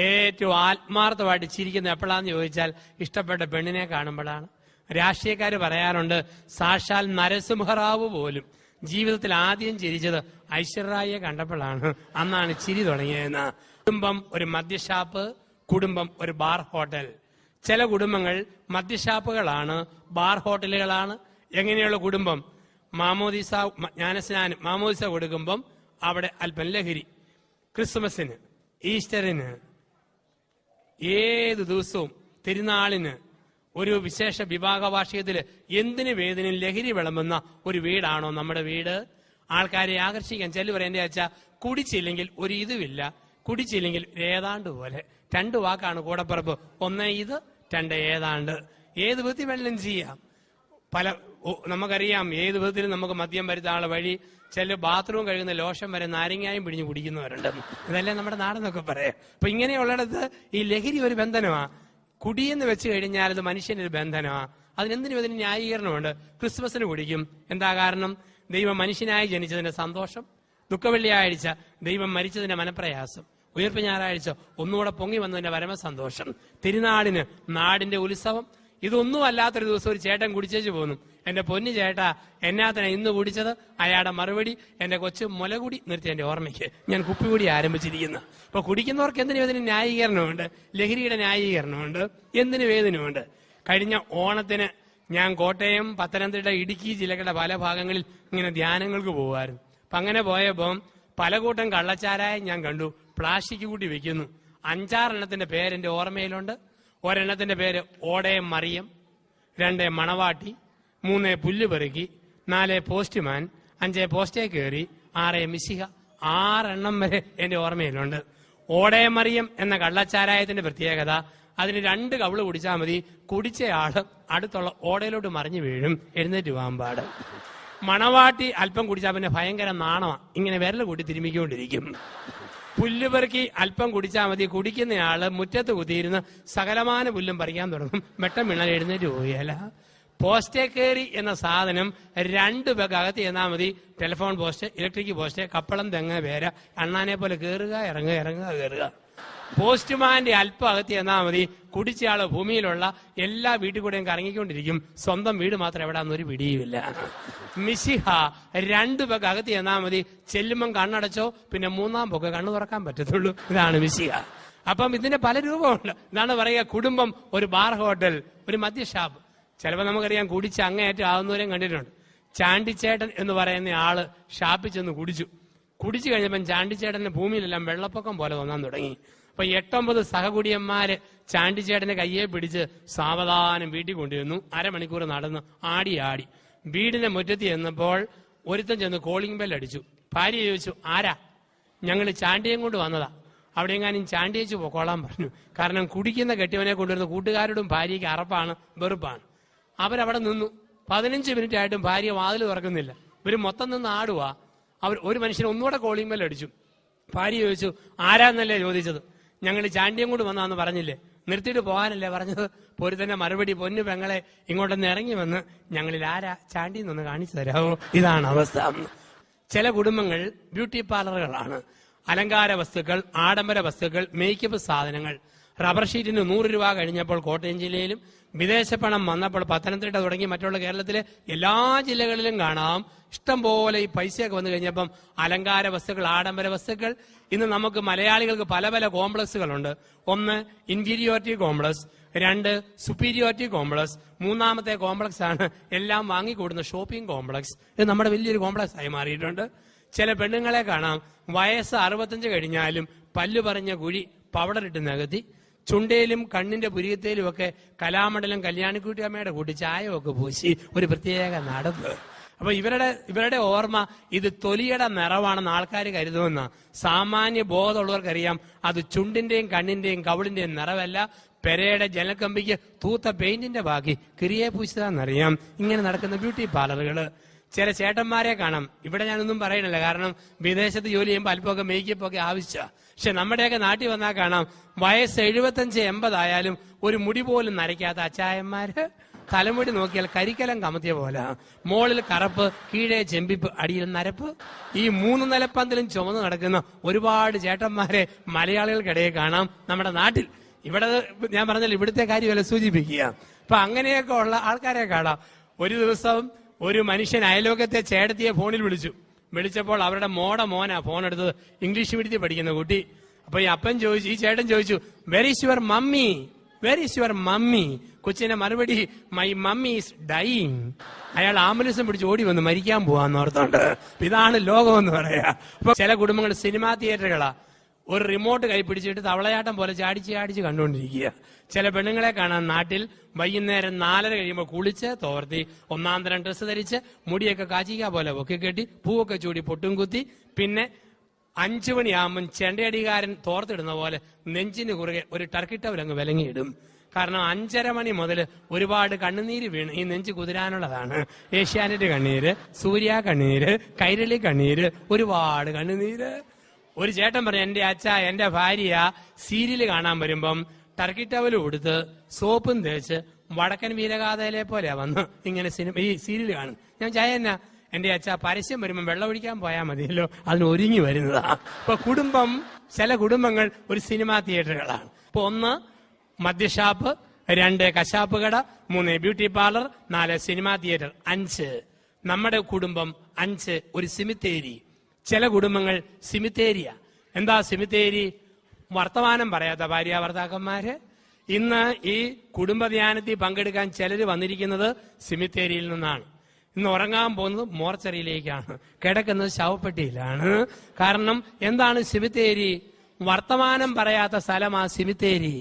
ഏറ്റവും ആത്മാർത്ഥമായിട്ട് ചിരിക്കുന്ന എപ്പോഴാന്ന് ചോദിച്ചാൽ ഇഷ്ടപ്പെട്ട പെണ്ണിനെ കാണുമ്പോഴാണ്. രാഷ്ട്രീയക്കാര് പറയാറുണ്ട്, സാക്ഷാൽ നരസിംഹറാവു പോലും ജീവിതത്തിൽ ആദ്യം ചിരിച്ചത് ഐശ്വര്യയെ കണ്ടപ്പോഴാണ്, അന്നാണ് ചിരി തുടങ്ങിയതെന്ന്. കുടുംബം ഒരു മദ്യഷാപ്പ്, കുടുംബം ഒരു ബാർ ഹോട്ടൽ. ചില കുടുംബങ്ങൾ മദ്യഷാപ്പുകളാണ്, ബാർ ഹോട്ടലുകളാണ്. എങ്ങനെയുള്ള കുടുംബം? മാമോദിസ ജ്ഞാനസ്നാനം, മാമോദിസ കൊടുക്കുമ്പം അവിടെ അല്പം ലഹരി. ക്രിസ്മസിന്, ഈസ്റ്ററിന്, ഏത് ദിവസവും തിരുനാളിന്, ഒരു വിശേഷ വിവാഹ വാർഷികത്തില് എന്തിനു വേദനയും ലഹരി വിളമ്പുന്ന ഒരു വീടാണോ നമ്മുടെ വീട്? ആൾക്കാരെ ആകർഷിക്കാൻ ചിലർ എന്റെ അച്ഛാ കുടിച്ചില്ലെങ്കിൽ ഒരു ഇതുമില്ല, കുടിച്ചില്ലെങ്കിൽ ഏതാണ്ട് പോലെ. രണ്ടു വാക്കാണ് കൂടപ്പിറപ്പ്, ഒന്ന് ഇത്, രണ്ട് ഏതാണ്ട്. ഏത് വിധത്തിൽ വെള്ളം ചെയ്യാം. നമുക്കറിയാം ഏത് വിധത്തിലും നമുക്ക് മദ്യം വരുത്താനുള്ള വഴി. ചില ബാത്റൂം കഴുകുന്ന ലോഷൻ വരെ നാരങ്ങായും പിടിഞ്ഞ് കുടിക്കുന്നവരുണ്ട്. ഇതല്ലേ നമ്മുടെ നാടെന്നൊക്കെ പറയാം. അപ്പൊ ഇങ്ങനെയുള്ളിടത്ത് ഈ ലഹരി ഒരു ബന്ധനമാ. കുടിയെന്ന് വെച്ച് കഴിഞ്ഞാൽ അത് മനുഷ്യനൊരു ബന്ധനമാ. അതിനെന്തിനും ഇതിന് ന്യായീകരണമുണ്ട്. ക്രിസ്മസിന് കുടിക്കും. എന്താ കാരണം? ദൈവം മനുഷ്യനായി ജനിച്ചതിന്റെ സന്തോഷം. ദുഃഖവെള്ളിയാഴ്ച ദൈവം മരിച്ചതിന്റെ മനപ്രയാസം. ഉയർപ്പ് ഞായറാഴ്ച ഒന്നുകൂടെ പൊങ്ങി വന്നതിന്റെ പരമസന്തോഷം. തിരുനാളിന് നാടിന്റെ ഉത്സവം. ഇതൊന്നും അല്ലാത്തൊരു ദിവസം ഒരു ചേട്ടൻ കുടിച്ചേച്ചു പോന്നു. എന്റെ പൊന്നു ചേട്ടാ, എന്നാത്തിനാ ഇന്ന് കുടിച്ചത്? അയാളുടെ മറുപടി, എന്റെ കൊച്ചു മുലകുടി നിർത്തി എന്റെ ഓർമ്മയ്ക്ക് ഞാൻ കുപ്പികുടി ആരംഭിച്ചിരിക്കുന്ന. അപ്പൊ കുടിക്കുന്നവർക്ക് എന്തിനു വേദന ന്യായീകരണമുണ്ട്, ലഹരിയുടെ ന്യായീകരണമുണ്ട്, എന്തിനു വേദനയുണ്ട്. കഴിഞ്ഞ ഓണത്തിന് ഞാൻ കോട്ടയം, പത്തനംതിട്ട, ഇടുക്കി ജില്ലകളുടെ പല ഭാഗങ്ങളിൽ ഇങ്ങനെ ധ്യാനങ്ങൾക്ക് പോകുമായിരുന്നു. അപ്പൊ അങ്ങനെ പോയപ്പം പല കൂട്ടം കള്ളച്ചാരായം ഞാൻ കണ്ടു. പ്ലാസ്റ്റിക് കൂട്ടി വെക്കുന്നു. 5-6 പേരെന്റെ ഓർമ്മയിലുണ്ട്. ഒരെണ്ണത്തിന്റെ പേര് ഓടയം മറിയം, 2 മണവാട്ടി, 3 പുല്ലുപെറുക്കി, 4 പോസ്റ്റ്മാൻ, 5 പോസ്റ്റേ കയറി, 6 മിശിഹ. 6 വരെ എന്റെ ഓർമ്മയിലുണ്ട്. ഓടയം മറിയം എന്ന കള്ളച്ചാരായത്തിന്റെ പ്രത്യേകത, അതിന് 2 കവിള് കുടിച്ചാൽ മതി, കുടിച്ചയാള് അടുത്തുള്ള ഓടയിലോട്ട് മറിഞ്ഞു വീഴും, എഴുന്നേറ്റ് പോകാൻ പാട്. മണവാട്ടി അല്പം കുടിച്ചാൽ പിന്നെ ഭയങ്കര നാണമാ, ഇങ്ങനെ വിരൽ കൂട്ടി തിരുമിക്കൊണ്ടിരിക്കും. പുല്ലുപെറുക്കി അല്പം കുടിച്ചാൽ മതി, കുടിക്കുന്നയാള് മുറ്റത്ത് കുത്തിയിരുന്ന് സകലമാന പുല്ലും പറിക്കാൻ തുടങ്ങും, വെട്ടം വീണാൽ എഴുന്നേറ്റ് പോവുകയല്ല. പോസ്റ്റേ കയറി എന്ന സാധനം 2 പേർക്ക് അകത്ത് ചെന്നാൽ മതി. ടെലിഫോൺ പോസ്റ്റ്, ഇലക്ട്രിക് പോസ്റ്റ്, കപ്പളം, തെങ്ങ്, പേര, അണ്ണാനെ പോലെ കയറുക ഇറങ്ങുക ഇറങ്ങുക കയറുക. പോസ്റ്റ്മാന്റെ അല്പം അകത്ത് ചെന്നാൽ മതി. കുടിച്ചയാള് ഭൂമിയിലുള്ള എല്ലാ വീട്ടിൽ കൂടെയും കറങ്ങിക്കൊണ്ടിരിക്കും, സ്വന്തം വീട് മാത്രം എവിടാന്നൊരു പിടിയുമില്ല. മിശിഹ 2 പേർക്ക് അകത്ത് ചെന്നാൽ മതി. ചെല്ലുമ്പം കണ്ണടച്ചോ, പിന്നെ 3-ാം പൊക്കെ കണ്ണു തുറക്കാൻ പറ്റത്തുള്ളൂ. ഇതാണ് മിശിഹ. അപ്പം ഇതിന്റെ പല രൂപമുണ്ട്. ഇതാണ് പറയുക, കുടുംബം ഒരു ബാർ ഹോട്ടൽ, ഒരു മദ്യഷാപ്പ്. ചിലപ്പോൾ നമുക്കറിയാം കുടിച്ച് അങ്ങേയറ്റം ആവുന്നവരെയും കണ്ടിട്ടുണ്ട്. ചാണ്ടിച്ചേട്ടൻ എന്ന് പറയുന്ന ആള് ഷാപ്പിൽ ചെന്ന് കുടിച്ചു കഴിഞ്ഞപ്പം ചാണ്ടിച്ചേട്ടന്റെ ഭൂമിയിലെല്ലാം വെള്ളപ്പൊക്കം പോലെ തോന്നാൻ തുടങ്ങി. അപ്പൊ 8-9 സഹകുടിയന്മാര് ചാണ്ടിച്ചേട്ടന്റെ കയ്യെ പിടിച്ച് സാവധാനം വീട്ടിൽ കൊണ്ടുവന്നു. 1/2 മണിക്കൂർ നടന്ന് ആടി വീടിന്റെ മുറ്റത്ത് ചെന്നപ്പോൾ ഒരുത്തൻ ചെന്ന് കോളിംഗ് ബെൽ അടിച്ചു. ഭാര്യ ചോദിച്ചു, ആരാ? ഞങ്ങൾ ചാണ്ടിയം കൊണ്ട് വന്നതാ. അവിടെ എങ്ങാനും ചാണ്ടിയേച്ച് പൊക്കോളാൻ പറഞ്ഞു. കാരണം കുടിക്കുന്ന കെട്ടിയവനെ കൊണ്ടുവരുന്ന കൂട്ടുകാരോടും ഭാര്യയ്ക്ക് അറപ്പാണ്, വെറുപ്പാണ്. അവരവിടെ നിന്നു. 15 മിനിറ്റ് ആയിട്ടും ഭാര്യ വാതിൽ തുറക്കുന്നില്ല. ഇവര് മൊത്തം നിന്ന് ആടുവാ. ഒരു മനുഷ്യൻ ഒന്നുകൂടെ കോളിംഗ് ബെൽ അടിച്ചു. ഭാര്യ ചോദിച്ചു, ആരാന്നല്ലേ ചോദിച്ചത്? ഞങ്ങൾ ചാണ്ടിയം കൊണ്ട് വന്നാന്ന് പറഞ്ഞില്ലേ? നിർത്തിയിട്ട് പോകാനല്ലേ പറഞ്ഞത്? പൊരുത്തന്റെ മറുപടി, പൊന്നു പെങ്ങളെ ഇങ്ങോട്ടൊന്ന് ഇറങ്ങി വന്ന് ഞങ്ങളിൽ ആരാ ചാണ്ടിന്നൊന്ന് കാണിച്ചു തരാമോ? ഇതാണ് അവസ്ഥ. ചില കുടുംബങ്ങൾ ബ്യൂട്ടി പാർലറുകളാണ്. അലങ്കാര വസ്തുക്കൾ, ആഡംബര വസ്തുക്കൾ, മേക്കപ്പ് സാധനങ്ങൾ. റബ്ബർ ഷീറ്റിന് 100 രൂപ കഴിഞ്ഞപ്പോൾ കോട്ടയം ജില്ലയിലും, വിദേശ പണം വന്നപ്പോൾ പത്തനംതിട്ട തുടങ്ങി മറ്റുള്ള കേരളത്തിലെ എല്ലാ ജില്ലകളിലും കാണാം. ഇഷ്ടം പോലെ ഈ പൈസയൊക്കെ വന്നു കഴിഞ്ഞപ്പം അലങ്കാര വസ്തുക്കൾ, ആഡംബര വസ്തുക്കൾ. ഇന്ന് നമുക്ക് മലയാളികൾക്ക് പല പല കോംപ്ലക്സുകളുണ്ട്. 1 ഇൻഫീരിയോറിറ്റി കോംപ്ലക്സ്, 2 സുപ്പീരിയോറിറ്റി കോംപ്ലക്സ്, 3-ാമത്തെ കോംപ്ലക്സ് ആണ് എല്ലാം വാങ്ങിക്കൂടുന്ന ഷോപ്പിംഗ് കോംപ്ലക്സ്. ഇത് നമ്മുടെ വലിയൊരു കോംപ്ലക്സ് ആയി മാറിയിട്ടുണ്ട്. ചില പെണ്ണുങ്ങളെ കാണാം, വയസ്സ് 65 കഴിഞ്ഞാലും പല്ലു പറഞ്ഞ കുഴി പൗഡർ ഇട്ട് നികത്തി, ചുണ്ടയിലും കണ്ണിന്റെ പുരികത്തേലും ഒക്കെ കലാമണ്ഡലം കല്യാണിക്കുട്ടിയമ്മയുടെ കൂട്ടി ചായമൊക്കെ പൂശി ഒരു പ്രത്യേക നടപ്പ്. അപ്പൊ ഇവരുടെ ഓർമ്മ ഇത് തൊലിയുടെ നിറവാണെന്ന് ആൾക്കാർ കരുതുമെന്ന. സാമാന്യ ബോധമുള്ളവർക്കറിയാം അത് ചുണ്ടിന്റെയും കണ്ണിന്റെയും കവിളിന്റെയും നിറവല്ല, പെരയുടെ ജനൽക്കമ്പിക്ക് തൂത്ത പെയിന്റിന്റെ ബാക്കി കിരിയെ പൂശിതാന്നറിയാം. ഇങ്ങനെ നടക്കുന്ന ബ്യൂട്ടി പാർലറുകള്. ചില ചേട്ടന്മാരെ കാണാം. ഇവിടെ ഞാനൊന്നും പറയണില്ല, കാരണം വിദേശത്ത് ജോലി ചെയ്യുമ്പോൾ അല്പമൊക്കെ മേക്കപ്പ് ഒക്കെ ആവശ്യമാണ്. പക്ഷെ നമ്മുടെയൊക്കെ നാട്ടിൽ വന്നാൽ കാണാം വയസ്സ് 75-80 ആയാലും ഒരു മുടി പോലും നരയ്ക്കാത്ത അച്ചായന്മാര്. തലമുടി നോക്കിയാൽ കരിക്കലം കമത്തിയ പോലെ, മോളിൽ കറുപ്പ്, കീഴേ ചെമ്പിപ്പ്, അടിയിൽ നരപ്പ്. ഈ 3 നിലപ്പന്തലും ചുമന്ന് നടക്കുന്ന ഒരുപാട് ചേട്ടന്മാരെ മലയാളികൾക്കിടയിൽ കാണാം നമ്മുടെ നാട്ടിൽ. ഇവിടെ ഞാൻ പറഞ്ഞാൽ ഇവിടുത്തെ കാര്യമല്ല സൂചിപ്പിക്കുക. അപ്പൊ അങ്ങനെയൊക്കെ ഉള്ള ആൾക്കാരെ കാണാം. ഒരു ദിവസം ഒരു മനുഷ്യൻ അയലോകത്തെ ചേട്ടത്തിയെ ഫോണിൽ വിളിച്ചപ്പോൾ അവരുടെ മോനാ ഫോൺ എടുത്തത്, ഇംഗ്ലീഷ് മീഡിയത്തിൽ പഠിക്കുന്ന കുട്ടി. അപ്പൊ ഈ ചേട്ടൻ ചോദിച്ചു, were is your mummy, were is your mummy? കൊച്ചിന്റെ മറുപടി, മൈ മമ്മി ഈസ് ഡൈയിങ്. അയാൾ ആംബുലൻസും പിടിച്ച് ഓടി വന്ന് മരിക്കാൻ പോവാന്ന് ഓർത്തോണ്ട്. ഇതാണ് ലോകം എന്ന് പറയാ. അപ്പൊ ചില കുടുംബങ്ങൾ സിനിമാ തിയേറ്ററുകളാ. ഒരു റിമോട്ട് കൈ പിടിച്ചിട്ട് തവളയാട്ടം പോലെ ചാടിച്ച് കണ്ടുകൊണ്ടിരിക്കുക. ചില പെണ്ണുങ്ങളെ കാണാൻ നാട്ടിൽ വൈകുന്നേരം 4:30 കഴിയുമ്പോൾ കുളിച്ച് തോർത്തി 1-ാം തരം ഡ്രസ്സ് ധരിച്ച് മുടിയൊക്കെ കാച്ചിക്ക പോലെ ഒക്കെ കെട്ടി പൂവൊക്കെ ചൂടി പൊട്ടും കുത്തി, പിന്നെ 5 മണിയാകുമ്പം ചെണ്ടയടികാരൻ തോർത്തിടുന്ന പോലെ നെഞ്ചിന് കുറുകെ ഒരു ടർക്കി ടവൽ അങ്ങ് വിലങ്ങിയിടും. കാരണം 5:30 മണി മുതൽ ഒരുപാട് കണ്ണുനീര് വീണ് ഈ നെഞ്ച് കുതിരാനുള്ളതാണ്. ഏഷ്യാനെറ്റ് കണ്ണീര്, സൂര്യ കണ്ണീര്, കൈരളി കണ്ണീര്, ഒരുപാട് കണ്ണുനീര്. ഒരു ചേട്ടൻ പറഞ്ഞു, എന്റെ ഭാര്യ സീരിയല് കാണാൻ വരുമ്പം ടർക്കി ടവൽ കൊടുത്ത് സോപ്പും തേച്ച് വടക്കൻ വീരഗാഥയിലെ പോലെ വന്ന് ഇങ്ങനെ ഈ സീരിയൽ കാണും. ഞാൻ ചായന്നാ, എന്റെ പരസ്യം വരുമ്പം വെള്ളം ഒഴിക്കാൻ പോയാൽ മതിയല്ലോ, അതിന് ഒരുങ്ങി വരുന്നതാ. അപ്പൊ ചില കുടുംബങ്ങൾ ഒരു സിനിമാ തിയേറ്ററുകളാണ്. ഇപ്പൊ 1 മദ്യഷാപ്പ്, 2 കശാപ്പ് കട, 3 ബ്യൂട്ടി പാർലർ, 4 സിനിമാ തിയേറ്റർ, 5 നമ്മുടെ കുടുംബം, 5 ഒരു സിമിത്തേരി. ചില കുടുംബങ്ങൾ സിമിത്തേരിയ. എന്താ സിമിത്തേരി? വർത്തമാനം പറയാത്ത ഭാര്യ ഭർത്താക്കന്മാര്. ഇന്ന് ഈ കുടുംബധ്യാനത്തിൽ പങ്കെടുക്കാൻ ചിലര് വന്നിരിക്കുന്നത് സിമിത്തേരിയിൽ നിന്നാണ്. ഇന്ന് ഉറങ്ങാൻ പോകുന്നത് മോർച്ചറിയിലേക്കാണ്, കിടക്കുന്നത് ശവപ്പെട്ടിയിലാണ്. കാരണം എന്താണ് സിമിത്തേരി? വർത്തമാനം പറയാത്ത സ്ഥലമാ സിമിത്തേരി.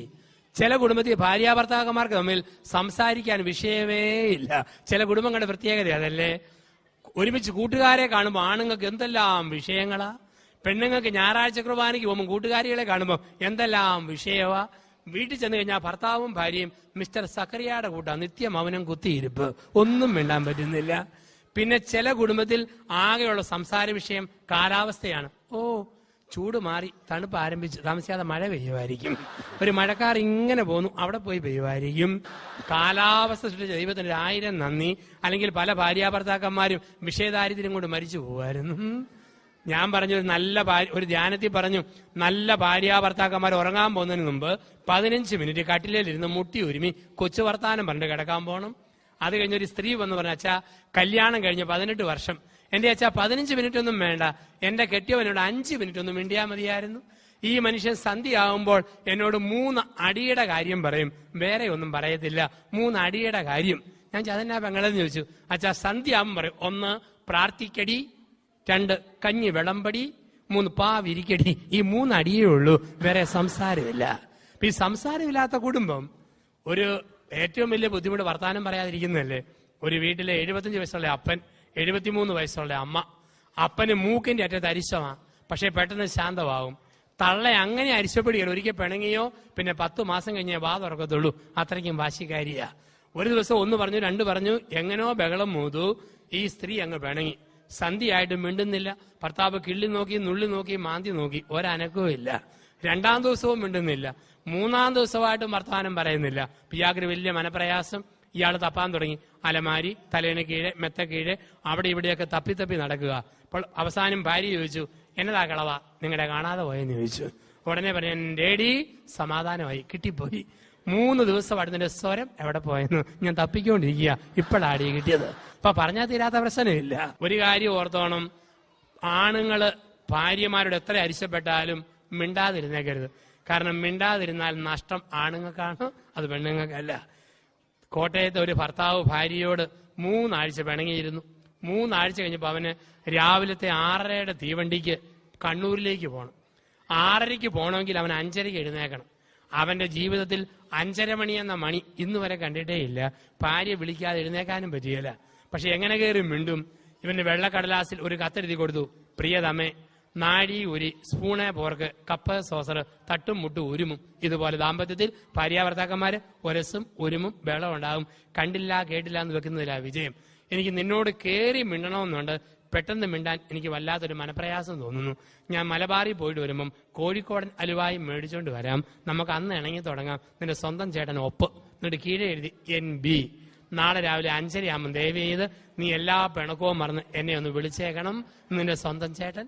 ചില കുടുംബത്തിൽ ഭാര്യ ഭർത്താക്കന്മാർക്ക് തമ്മിൽ സംസാരിക്കാൻ വിഷയമേ ഇല്ല. ചില കുടുംബങ്ങളുടെ പ്രത്യേകത അതല്ലേ. ഒരുമിച്ച് കൂട്ടുകാരെ കാണുമ്പോൾ ആണുങ്ങൾക്ക് എന്തെല്ലാം വിഷയങ്ങളാ. പെണ്ണുങ്ങൾക്ക് ഞായറാഴ്ച കുർബാനയ്ക്ക് പോകുമ്പോൾ കൂട്ടുകാരികളെ കാണുമ്പോൾ എന്തെല്ലാം വിഷയവാ. വീട്ടിൽ ചെന്ന് കഴിഞ്ഞാൽ ഭർത്താവും ഭാര്യയും മിസ്റ്റർ സക്കറിയയുടെ കൂട്ടാ, നിത്യം അവനും കുത്തിയിരിപ്പ്, ഒന്നും മിണ്ടാൻ പറ്റുന്നില്ല. പിന്നെ ചില കുടുംബത്തിൽ ആകെയുള്ള സംസാര വിഷയം കാലാവസ്ഥയാണ്. ചൂട് മാറി തണുപ്പ് ആരംഭിച്ചു, താമസിയാതെ മഴ പെയ്യുമായിരിക്കും. ഒരു മഴക്കാർ ഇങ്ങനെ പോന്നു, അവിടെ പോയി പെയ്യുമായിരിക്കും. കാലാവസ്ഥ സൃഷ്ടിച്ച ദൈവത്തിന് 1000 നന്ദി. അല്ലെങ്കിൽ പല ഭാര്യാഭർത്താക്കന്മാരും വിഷയദാരിദ്ര്യം കൊണ്ട് മരിച്ചു പോകുമായിരുന്നു. ഞാൻ പറഞ്ഞു, ഒരു ധ്യാനത്തിൽ പറഞ്ഞു, നല്ല ഭാര്യാഭർത്താക്കന്മാർ ഉറങ്ങാൻ പോകുന്നതിന് മുമ്പ് 15 മിനിറ്റ് കട്ടിലേലിരുന്ന് മുട്ടി ഒരുമി കൊച്ചു വർത്താനം പറഞ്ഞിട്ട് കിടക്കാൻ പോകണം. അത് കഴിഞ്ഞൊരു സ്ത്രീ വന്ന് പറഞ്ഞു, അച്ഛാ കല്യാണം കഴിഞ്ഞ് 18 വർഷം, എന്റെ അച്ഛാ 15 മിനിറ്റ് ഒന്നും വേണ്ട, എന്റെ കെട്ടിയവനോട് 5 മിനിറ്റ് ഒന്നും മിണ്ടിയാൽ മതിയായിരുന്നു. ഈ മനുഷ്യൻ സന്ധ്യയാവുമ്പോൾ എന്നോട് 3 അടിയുടെ കാര്യം പറയും, വേറെ ഒന്നും പറയത്തില്ല. 3 അടിയുടെ കാര്യം. ഞാൻ അതെന്നാ പെങ്ങളെന്ന് ചോദിച്ചു. അച്ഛാ സന്ധ്യയാവുമ്പോൾ പറയും, 1 പ്രാർത്ഥിക്കടി, 2 കഞ്ഞി വിളമ്പടി, 3 പാവിരിക്കടി. ഈ 3 അടിയേ ഉള്ളൂ, വേറെ സംസാരമില്ല. ഈ സംസാരമില്ലാത്ത കുടുംബം ഒരു ഏറ്റവും വലിയ ബുദ്ധിമുട്ട് വർത്താനം പറയാതിരിക്കുന്നതല്ലേ. ഒരു വീട്ടിലെ 75 വയസ്സുള്ള അപ്പൻ, 73 വയസ്സുള്ള അമ്മ. അപ്പന് മൂക്കിന്റെ അറ്റത്ത് അരിശമാ, പക്ഷെ പെട്ടെന്ന് ശാന്തമാകും. തള്ള അങ്ങനെ അരിശപ്പെടുകയാണ്. ഒരിക്കൽ പിണങ്ങിയോ പിന്നെ 10 മാസം കഴിഞ്ഞേ വാ തുറക്കത്തുള്ളൂ, അത്രയ്ക്കും വാശിക്കാരിയാ. ഒരു ദിവസം 1 പറഞ്ഞു, 2 പറഞ്ഞു, എങ്ങനോ ബഹളം മൂതു. ഈ സ്ത്രീ അങ്ങ് പിണങ്ങി. സന്ധ്യയായിട്ട് മിണ്ടുന്നില്ല. ഭർത്താവ് കിള്ളി നോക്കി, നുള്ളി നോക്കി, മാന്തി നോക്കി, ഒരനക്കവും ഇല്ല. 2-ാം ദിവസവും മിണ്ടുന്നില്ല. 3-ാം ദിവസമായിട്ടും വർത്തമാനം പറയുന്നില്ല. പിയാഗ്ര വലിയ മനപ്രയാസം. ഇയാൾ തപ്പാൻ തുടങ്ങി. അലമാരി, തലേന് കീഴെ, മെത്ത കീഴെ, അവിടെ ഇവിടെയൊക്കെ തപ്പി നടക്കുക. അപ്പോൾ അവസാനം ഭാര്യ ചോദിച്ചു, എന്നതാ കളവാ നിങ്ങളുടെ കാണാതെ പോയെന്ന് ചോദിച്ചു. ഉടനെ പറഞ്ഞു, ഡേഡി സമാധാനമായി, കിട്ടിപ്പോയി. 3 ദിവസമായിട്ട് നിന്റെ സ്വരം എവിടെ പോയെന്ന് ഞാൻ തപ്പിക്കൊണ്ടിരിക്കുക, ഇപ്പോഴാടി കിട്ടിയത്. അപ്പൊ പറഞ്ഞാൽ തീരാത്ത പ്രശ്നമില്ല. ഒരു കാര്യം ഓർത്തോണം, ആണുങ്ങള് ഭാര്യമാരോട് എത്ര അരിശപ്പെട്ടാലും മിണ്ടാതിരുന്നേക്കരുത്. കാരണം മിണ്ടാതിരുന്നാൽ നഷ്ടം ആണുങ്ങൾക്കാണ്, അത് പെണ്ണുങ്ങൾക്കല്ല. കോട്ടയത്തെ ഒരു ഭർത്താവ് ഭാര്യയോട് 3 ആഴ്ച പിണങ്ങിയിരുന്നു. 3 ആഴ്ച കഴിഞ്ഞപ്പോൾ അവന് രാവിലത്തെ 6:30 തീവണ്ടിക്ക് കണ്ണൂരിലേക്ക് പോകണം. 6:30 പോകണമെങ്കിൽ അവൻ 5:30 എഴുന്നേക്കണം. അവന്റെ ജീവിതത്തിൽ 5:30 മണി എന്ന മണി ഇന്ന് വരെ കണ്ടിട്ടേ ഇല്ല. ഭാര്യ വിളിക്കാതെ എഴുന്നേക്കാനും പറ്റിയല്ല. പക്ഷെ എങ്ങനെ കയറി മിണ്ടും? ഇവന്റെ വെള്ളക്കടലാസിൽ ഒരു കത്തെഴുതി കൊടുത്തു. പ്രിയതമേ, നാഴി ഉരി, സ്പൂണെ പോർക്ക്, കപ്പ് സോസർ, തട്ടും മുട്ടും ഉരുമും. ഇതുപോലെ ദാമ്പത്യത്തിൽ ഭാര്യാഭർത്താക്കന്മാര് ഒരസും ഉരുമും ബഹളം ഉണ്ടാകും. കണ്ടില്ല കേട്ടില്ല എന്ന് വെക്കുന്നതിലാ വിജയം. എനിക്ക് നിന്നോട് കയറി മിണ്ടണമെന്നുണ്ട്. പെട്ടെന്ന് മിണ്ടാൻ എനിക്ക് വല്ലാത്തൊരു മനപ്രയാസം തോന്നുന്നു. ഞാൻ മലബാറിൽ പോയിട്ട് വരുമ്പം കോഴിക്കോടൻ അലുവായി മേടിച്ചോണ്ട് വരാം. നമുക്ക് അന്ന് ഇണങ്ങി തുടങ്ങാം. നിന്റെ സ്വന്തം ചേട്ടൻ ഒപ്പ്. എന്നിട്ട് കീഴെ എഴുതി NB. നാളെ രാവിലെ 5:30 ആകുമ്പോൾ ദയവ് ചെയ്ത് നീ എല്ലാ പിണക്കവും മറന്ന് എന്നെ ഒന്ന് വിളിച്ചേക്കണം. നിന്റെ സ്വന്തം ചേട്ടൻ.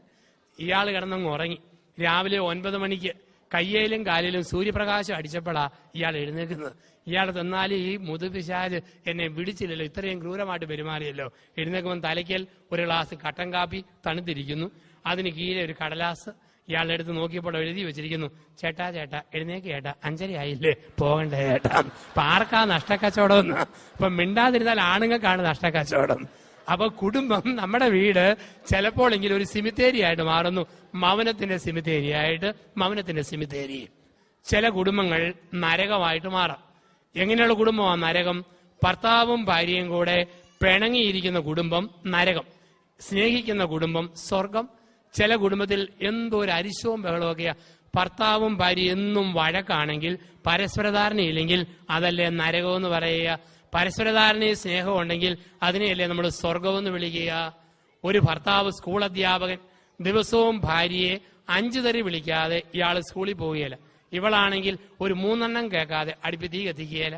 ഇയാൾ കിടന്നങ്ങ് ഉറങ്ങി. രാവിലെ 9 മണിക്ക് കയ്യേലും കാലിലും സൂര്യപ്രകാശം അടിച്ചപ്പോഴാ ഇയാൾ എഴുന്നേക്കുന്നത്. ഇയാൾ തന്നാലും ഈ മുതുപിശാച് എന്നെ വിളിച്ചില്ലല്ലോ, ഇത്രയും ക്രൂരമായിട്ട് പെരുമാറിയല്ലോ. എഴുന്നേക്കുമ്പോൾ തലയ്ക്കൽ ഒരു ഗ്ലാസ് കട്ടൻ കാപ്പി തണുത്തിരിക്കുന്നു. അതിന് കീഴെ ഒരു കടലാസ്. ഇയാളുടെ അടുത്ത് നോക്കിയപ്പോൾ എഴുതി വെച്ചിരിക്കുന്നു, ചേട്ടാ ചേട്ടാ എഴുന്നേക്ക് ചേട്ടാ, 5:30 ആയില്ലേ, പോകണ്ടേ ചേട്ടാ. അപ്പൊ ആർക്കാ നഷ്ടക്കച്ചവടം എന്ന്? അപ്പൊ മിണ്ടാതിരുന്നാൽ ആണുങ്ങൾക്കാണ് നഷ്ടക്കച്ചവടം. അപ്പൊ കുടുംബം, നമ്മുടെ വീട് ചിലപ്പോഴെങ്കിലും ഒരു സിമിത്തേരി ആയിട്ട് മാറുന്നു. മൗനത്തിന്റെ സിമിത്തേരി ആയിട്ട്, മൗനത്തിന്റെ സിമിത്തേരി. ചില കുടുംബങ്ങൾ നരകമായിട്ട് മാറാം. എങ്ങനെയുള്ള കുടുംബമാണ് നരകം? ഭർത്താവും ഭാര്യയും കൂടെ പിണങ്ങിയിരിക്കുന്ന കുടുംബം നരകം, സ്നേഹിക്കുന്ന കുടുംബം സ്വർഗം. ചില കുടുംബത്തിൽ എന്തോ ഒരു അരിശവും ബഹളമൊക്കെയാ. ഭർത്താവും ഭാര്യ എന്നും വഴക്കാണെങ്കിൽ, പരസ്പരധാരണയില്ലെങ്കിൽ അതല്ലേ നരകമെന്ന് പറയുക. പരസ്പരധാരണയും സ്നേഹവും ഉണ്ടെങ്കിൽ അതിനെയല്ലേ നമ്മൾ സ്വർഗമെന്ന് വിളിക്കുക. ഒരു ഭർത്താവ് സ്കൂൾ അധ്യാപകൻ ദിവസവും ഭാര്യയെ 5 തെറി വിളിക്കാതെ ഇയാൾ സ്കൂളിൽ പോവുകയില്ല. ഇവളാണെങ്കിൽ ഒരു 3 എണ്ണം കേൾക്കാതെ അടുപ്പി തീ കത്തിക്കുകയില്ല.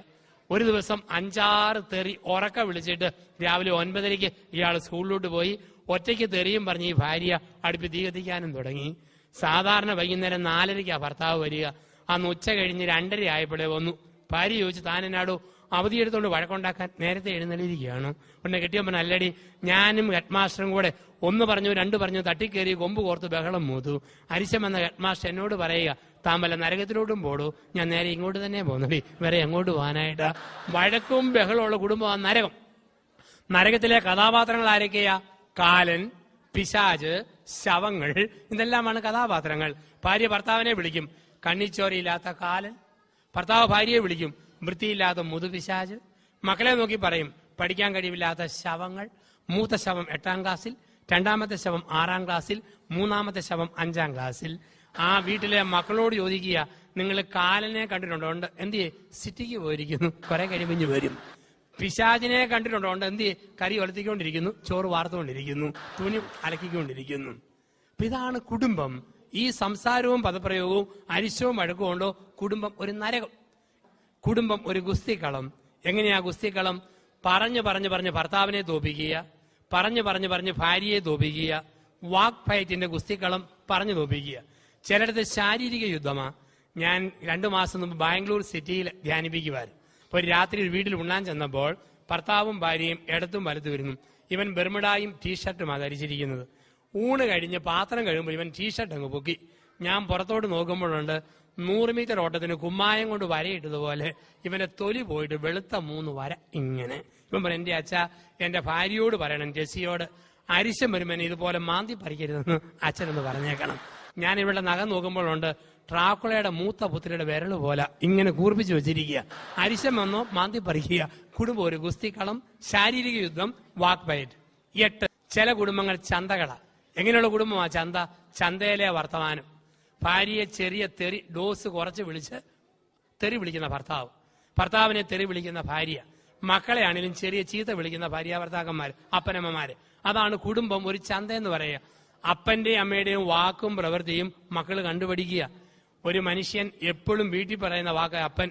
ഒരു ദിവസം 5-6 തെറി ഉറക്ക വിളിച്ചിട്ട് രാവിലെ 9:30 ഇയാൾ സ്കൂളിലോട്ട് പോയി. ഒറ്റയ്ക്ക് തെറിയും പറഞ്ഞ് ഈ ഭാര്യ അടുപ്പി തീ കത്തിക്കാനും തുടങ്ങി. സാധാരണ വൈകുന്നേരം 4:30 ഭർത്താവ് വരിക. അന്ന് ഉച്ച കഴിഞ്ഞ് 2:30 ആയപ്പോഴേ വന്നു. ഭാര്യ ചോദിച്ചു, താൻ എന്നാടോ അവധിയെടുത്തോണ്ട് വഴക്കുണ്ടാക്കാൻ നേരത്തെ എഴുന്നള്ളിയിരിക്കുകയാണ്? ഉടനെ കെട്ടിയപ്പോൾ, അല്ലടി, ഞാനും ഹെഡ്മാസ്റ്ററും കൂടെ 1 പറഞ്ഞു 2 പറഞ്ഞു തട്ടിക്കേറി കൊമ്പ് കോർത്ത് ബഹളം മൂത്തു. അരിശം എന്ന ഹെഡ്മാസ്റ്റർ എന്നോട് പറയുക, താൻ വല്ല നരകത്തിലോട്ടും പോടൂ. ഞാൻ നേരെ ഇങ്ങോട്ട് തന്നെ പോന്നടി, വേറെ എങ്ങോട്ട് പോകാനായിട്ടാ? വഴക്കും ബഹളമുള്ള കുടുംബമാണ് നരകം. നരകത്തിലെ കഥാപാത്രങ്ങൾ ആരൊക്കെയാ? കാലൻ, പിശാച്, ശവങ്ങൾ, ഇതെല്ലാമാണ് കഥാപാത്രങ്ങൾ. ഭാര്യ ഭർത്താവിനെ വിളിക്കും കണ്ണിച്ചോരയില്ലാത്ത കാലൻ. ഭർത്താവ് ഭാര്യയെ വിളിക്കും വൃത്തിയില്ലാത്ത മുതുപിശാച്. മക്കളെ നോക്കി പറയും പഠിക്കാൻ കഴിവില്ലാത്ത ശവങ്ങൾ. മൂത്ത ശവം 8ാം ക്ലാസ്സിൽ, 2ാമത്തെ ശവം 6ാം ക്ലാസ്സിൽ, 3ാമത്തെ ശവം 5ാം ക്ലാസ്സിൽ. ആ വീട്ടിലെ മക്കളോട് ചോദിക്കുക, നിങ്ങൾ കാലനെ കണ്ടിട്ടുണ്ടോ? ഉണ്ട്. എന്തിയെ? സിറ്റിക്ക് പോയിരിക്കുന്നു, കുറെ കഴിവിഞ്ഞ് വരും. പിശാചിനെ കണ്ടിട്ടുണ്ടോ? ഉണ്ട്. എന്തിയെ? കരി വളർത്തിക്കൊണ്ടിരിക്കുന്നു, ചോറ് വാർത്തുകൊണ്ടിരിക്കുന്നു, തുണി അലക്കിക്കൊണ്ടിരിക്കുന്നു. അപ്പൊ ഇതാണ് കുടുംബം. ഈ സംസാരവും പദപ്രയോഗവും അരിശവും വഴക്കും കൊണ്ടോ കുടുംബം ഒരു നരകം. കുടുംബം ഒരു ഗുസ്തിക്കളം. എങ്ങനെയാ ഗുസ്തിക്കളം? പറഞ്ഞു പറഞ്ഞു പറഞ്ഞ് ഭർത്താവിനെ തോപ്പിക്കുക, പറഞ്ഞു പറഞ്ഞു പറഞ്ഞ് ഭാര്യയെ തോപ്പിക്കുക. വാക്ക് ഫൈറ്റിന്റെ ഗുസ്തിക്കളം പറഞ്ഞു തോപ്പിക്കുക. ചിലയിടത്ത് ശാരീരിക യുദ്ധമാ. ഞാൻ 2 മാസം മുമ്പ് ബാംഗ്ലൂർ സിറ്റിയിൽ ധ്യാനിപ്പിക്കുമായിരുന്നു. അപ്പോൾ ഒരു രാത്രി ഒരു വീട്ടിൽ ഉണ്ണാൻ ചെന്നപ്പോൾ ഭർത്താവും ഭാര്യയും ഇടത്തും വലത്തും വരുന്നു. ഇവൻ ബെർമുഡായും ടീഷർട്ടുമാണ് ധരിച്ചിരിക്കുന്നത്. ഊണ് കഴിഞ്ഞ് പാത്രം കഴിയുമ്പോൾ ഇവൻ ടീഷർട്ട് അങ്ങ് പൊക്കി. ഞാൻ പുറത്തോട്ട് നോക്കുമ്പോഴുണ്ട് 100 മീറ്റർ ഓട്ടത്തിന് കുമ്മായം കൊണ്ട് വരയിട്ടതുപോലെ ഇവന്റെ തൊലി പോയിട്ട് വെളുത്ത 3 വര ഇങ്ങനെ. ഇവൻ പറയും, എന്റെ അച്ഛ, എന്റെ ഭാര്യയോട് പറയണം, ജെസിയോട്, അരിശം വരുമ്പോൾ ഇതുപോലെ മാന്തി പറിക്കരുതെന്ന് അച്ഛനെന്ന് പറഞ്ഞേക്കണം. ഞാൻ ഇവിടെ നഖം നോക്കുമ്പോഴുണ്ട് ട്രാക്കുളയുടെ മൂത്ത പുത്രിയുടെ വിരല് പോലെ ഇങ്ങനെ കൂർപ്പിച്ച് വെച്ചിരിക്കുക. അരിശം വന്നോ മാന്തി പറിക്കുക. കുടുംബം ഒരു ഗുസ്തിക്കളം, ശാരീരിക യുദ്ധം, വാക്ക് ഫൈറ്റ്. 8. ചില കുടുംബങ്ങൾ ചന്തകളാ. എങ്ങനെയുള്ള കുടുംബമാ ചന്ത? ചന്തയിലെ വർത്തമാനം. ഭാര്യയെ ചെറിയ തെറി ഡോസ് കുറച്ച് വിളിച്ച് തെറി വിളിക്കുന്ന ഭർത്താവ്, ഭർത്താവിനെ തെറി വിളിക്കുന്ന ഭാര്യ, മക്കളെ ആണെങ്കിലും ചെറിയ ചീത്ത വിളിക്കുന്ന ഭാര്യ ഭർത്താക്കന്മാര്, അപ്പനമ്മമാര്. അതാണ് കുടുംബം ഒരു ചന്ത എന്ന് പറയുക. അപ്പന്റെയും അമ്മയുടെയും വാക്കും പ്രവൃത്തിയും മക്കൾ കണ്ടുപിടിക്കുക. ഒരു മനുഷ്യൻ എപ്പോഴും വീട്ടിൽ പറയുന്ന വാക്ക് അപ്പൻ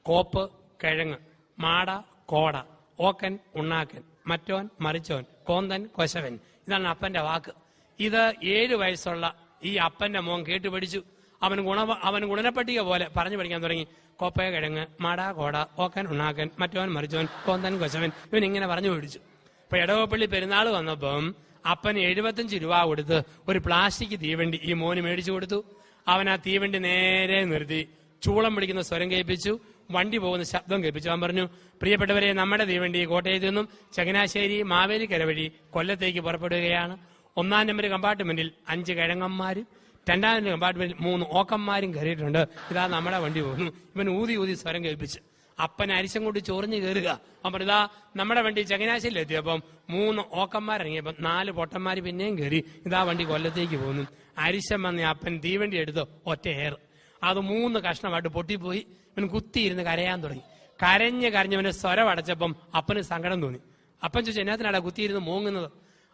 കോപ്പ് കിഴങ്ങ്, മാട കോട, ഓക്കൻ ഉണ്ണാക്കൻ, മറ്റോൻ മറിച്ചോൻ, കോന്തൻ കൊശവൻ. ഇതാണ് അപ്പന്റെ വാക്ക്. ഇത് 7 വയസ്സുള്ള ഈ അപ്പന്റെ മോൻ കേട്ടുപഠിച്ചു. അവൻ ഗുണനപ്പട്ടിക പോലെ പറഞ്ഞു പഠിക്കാൻ തുടങ്ങി. കോപ്പ കിഴങ്ങ്, മാട കോട, ഓക്കൻ ഉണ്ണാക്കൻ, മറ്റോൻ മറിച്ചോൻ, കോന്തൻ കൊശവൻ. ഇവൻ ഇങ്ങനെ പറഞ്ഞു പഠിച്ചു. ഇപ്പൊ എടവപ്പള്ളി പെരുന്നാൾ വന്നപ്പം അപ്പന് 75 രൂപ കൊടുത്ത് ഒരു പ്ലാസ്റ്റിക് തീവണ്ടി ഈ മോന് മേടിച്ചു കൊടുത്തു. അവൻ ആ തീവണ്ടി നേരെ നിർത്തി ചൂളം പിടിക്കുന്ന സ്വരം കേൾപ്പിച്ചു, വണ്ടി പോകുന്ന ശബ്ദം കേൾപ്പിച്ചു. അവൻ പറഞ്ഞു, പ്രിയപ്പെട്ടവരെ, നമ്മുടെ തീവണ്ടി കോട്ടയത്ത് നിന്നും ചങ്ങനാശ്ശേരി മാവേലിക്കര വഴി കൊല്ലത്തേക്ക് പുറപ്പെടുകയാണ്. 1ാം നമ്പർ കമ്പാർട്ട്മെന്റിൽ 5 കിഴങ്ങന്മാരും രണ്ടാമത്തെ കമ്പാർട്ട്മെന്റിൽ 3 ഓക്കന്മാരും കയറിയിട്ടുണ്ട്. ഇതാ നമ്മുടെ വണ്ടി പോകുന്നു. ഇവൻ ഊതി ഊതി സ്വരം കേൾപ്പിച്ച് അപ്പൻ അരിശം കൊണ്ട് ചൊറിഞ്ഞ് കയറുക. അപ്പം ഇതാ നമ്മുടെ വണ്ടി ചങ്ങനാശ്ശേരിയിൽ എത്തിയപ്പം 3 ഓക്കന്മാരിറങ്ങിയപ്പം 4 പൊട്ടന്മാര് പിന്നെയും കയറി. ഇതാ വണ്ടി കൊല്ലത്തേക്ക് പോകുന്നു. അരിശം വന്ന അപ്പൻ തീവണ്ടി എടുത്ത് ഒറ്റ ഏർ. അത് 3 കഷ്ണമായിട്ട് പൊട്ടിപ്പോയി. ഇവൻ കുത്തിയിരുന്ന് കരയാൻ തുടങ്ങി. കരഞ്ഞവന് സ്വരം അടച്ചപ്പം അപ്പന് സങ്കടം തോന്നി. അപ്പൻ ചോദിച്ചു, എന്നാത്തിനാടാ കുത്തിയിരുന്ന് മൂങ്ങുന്നത്?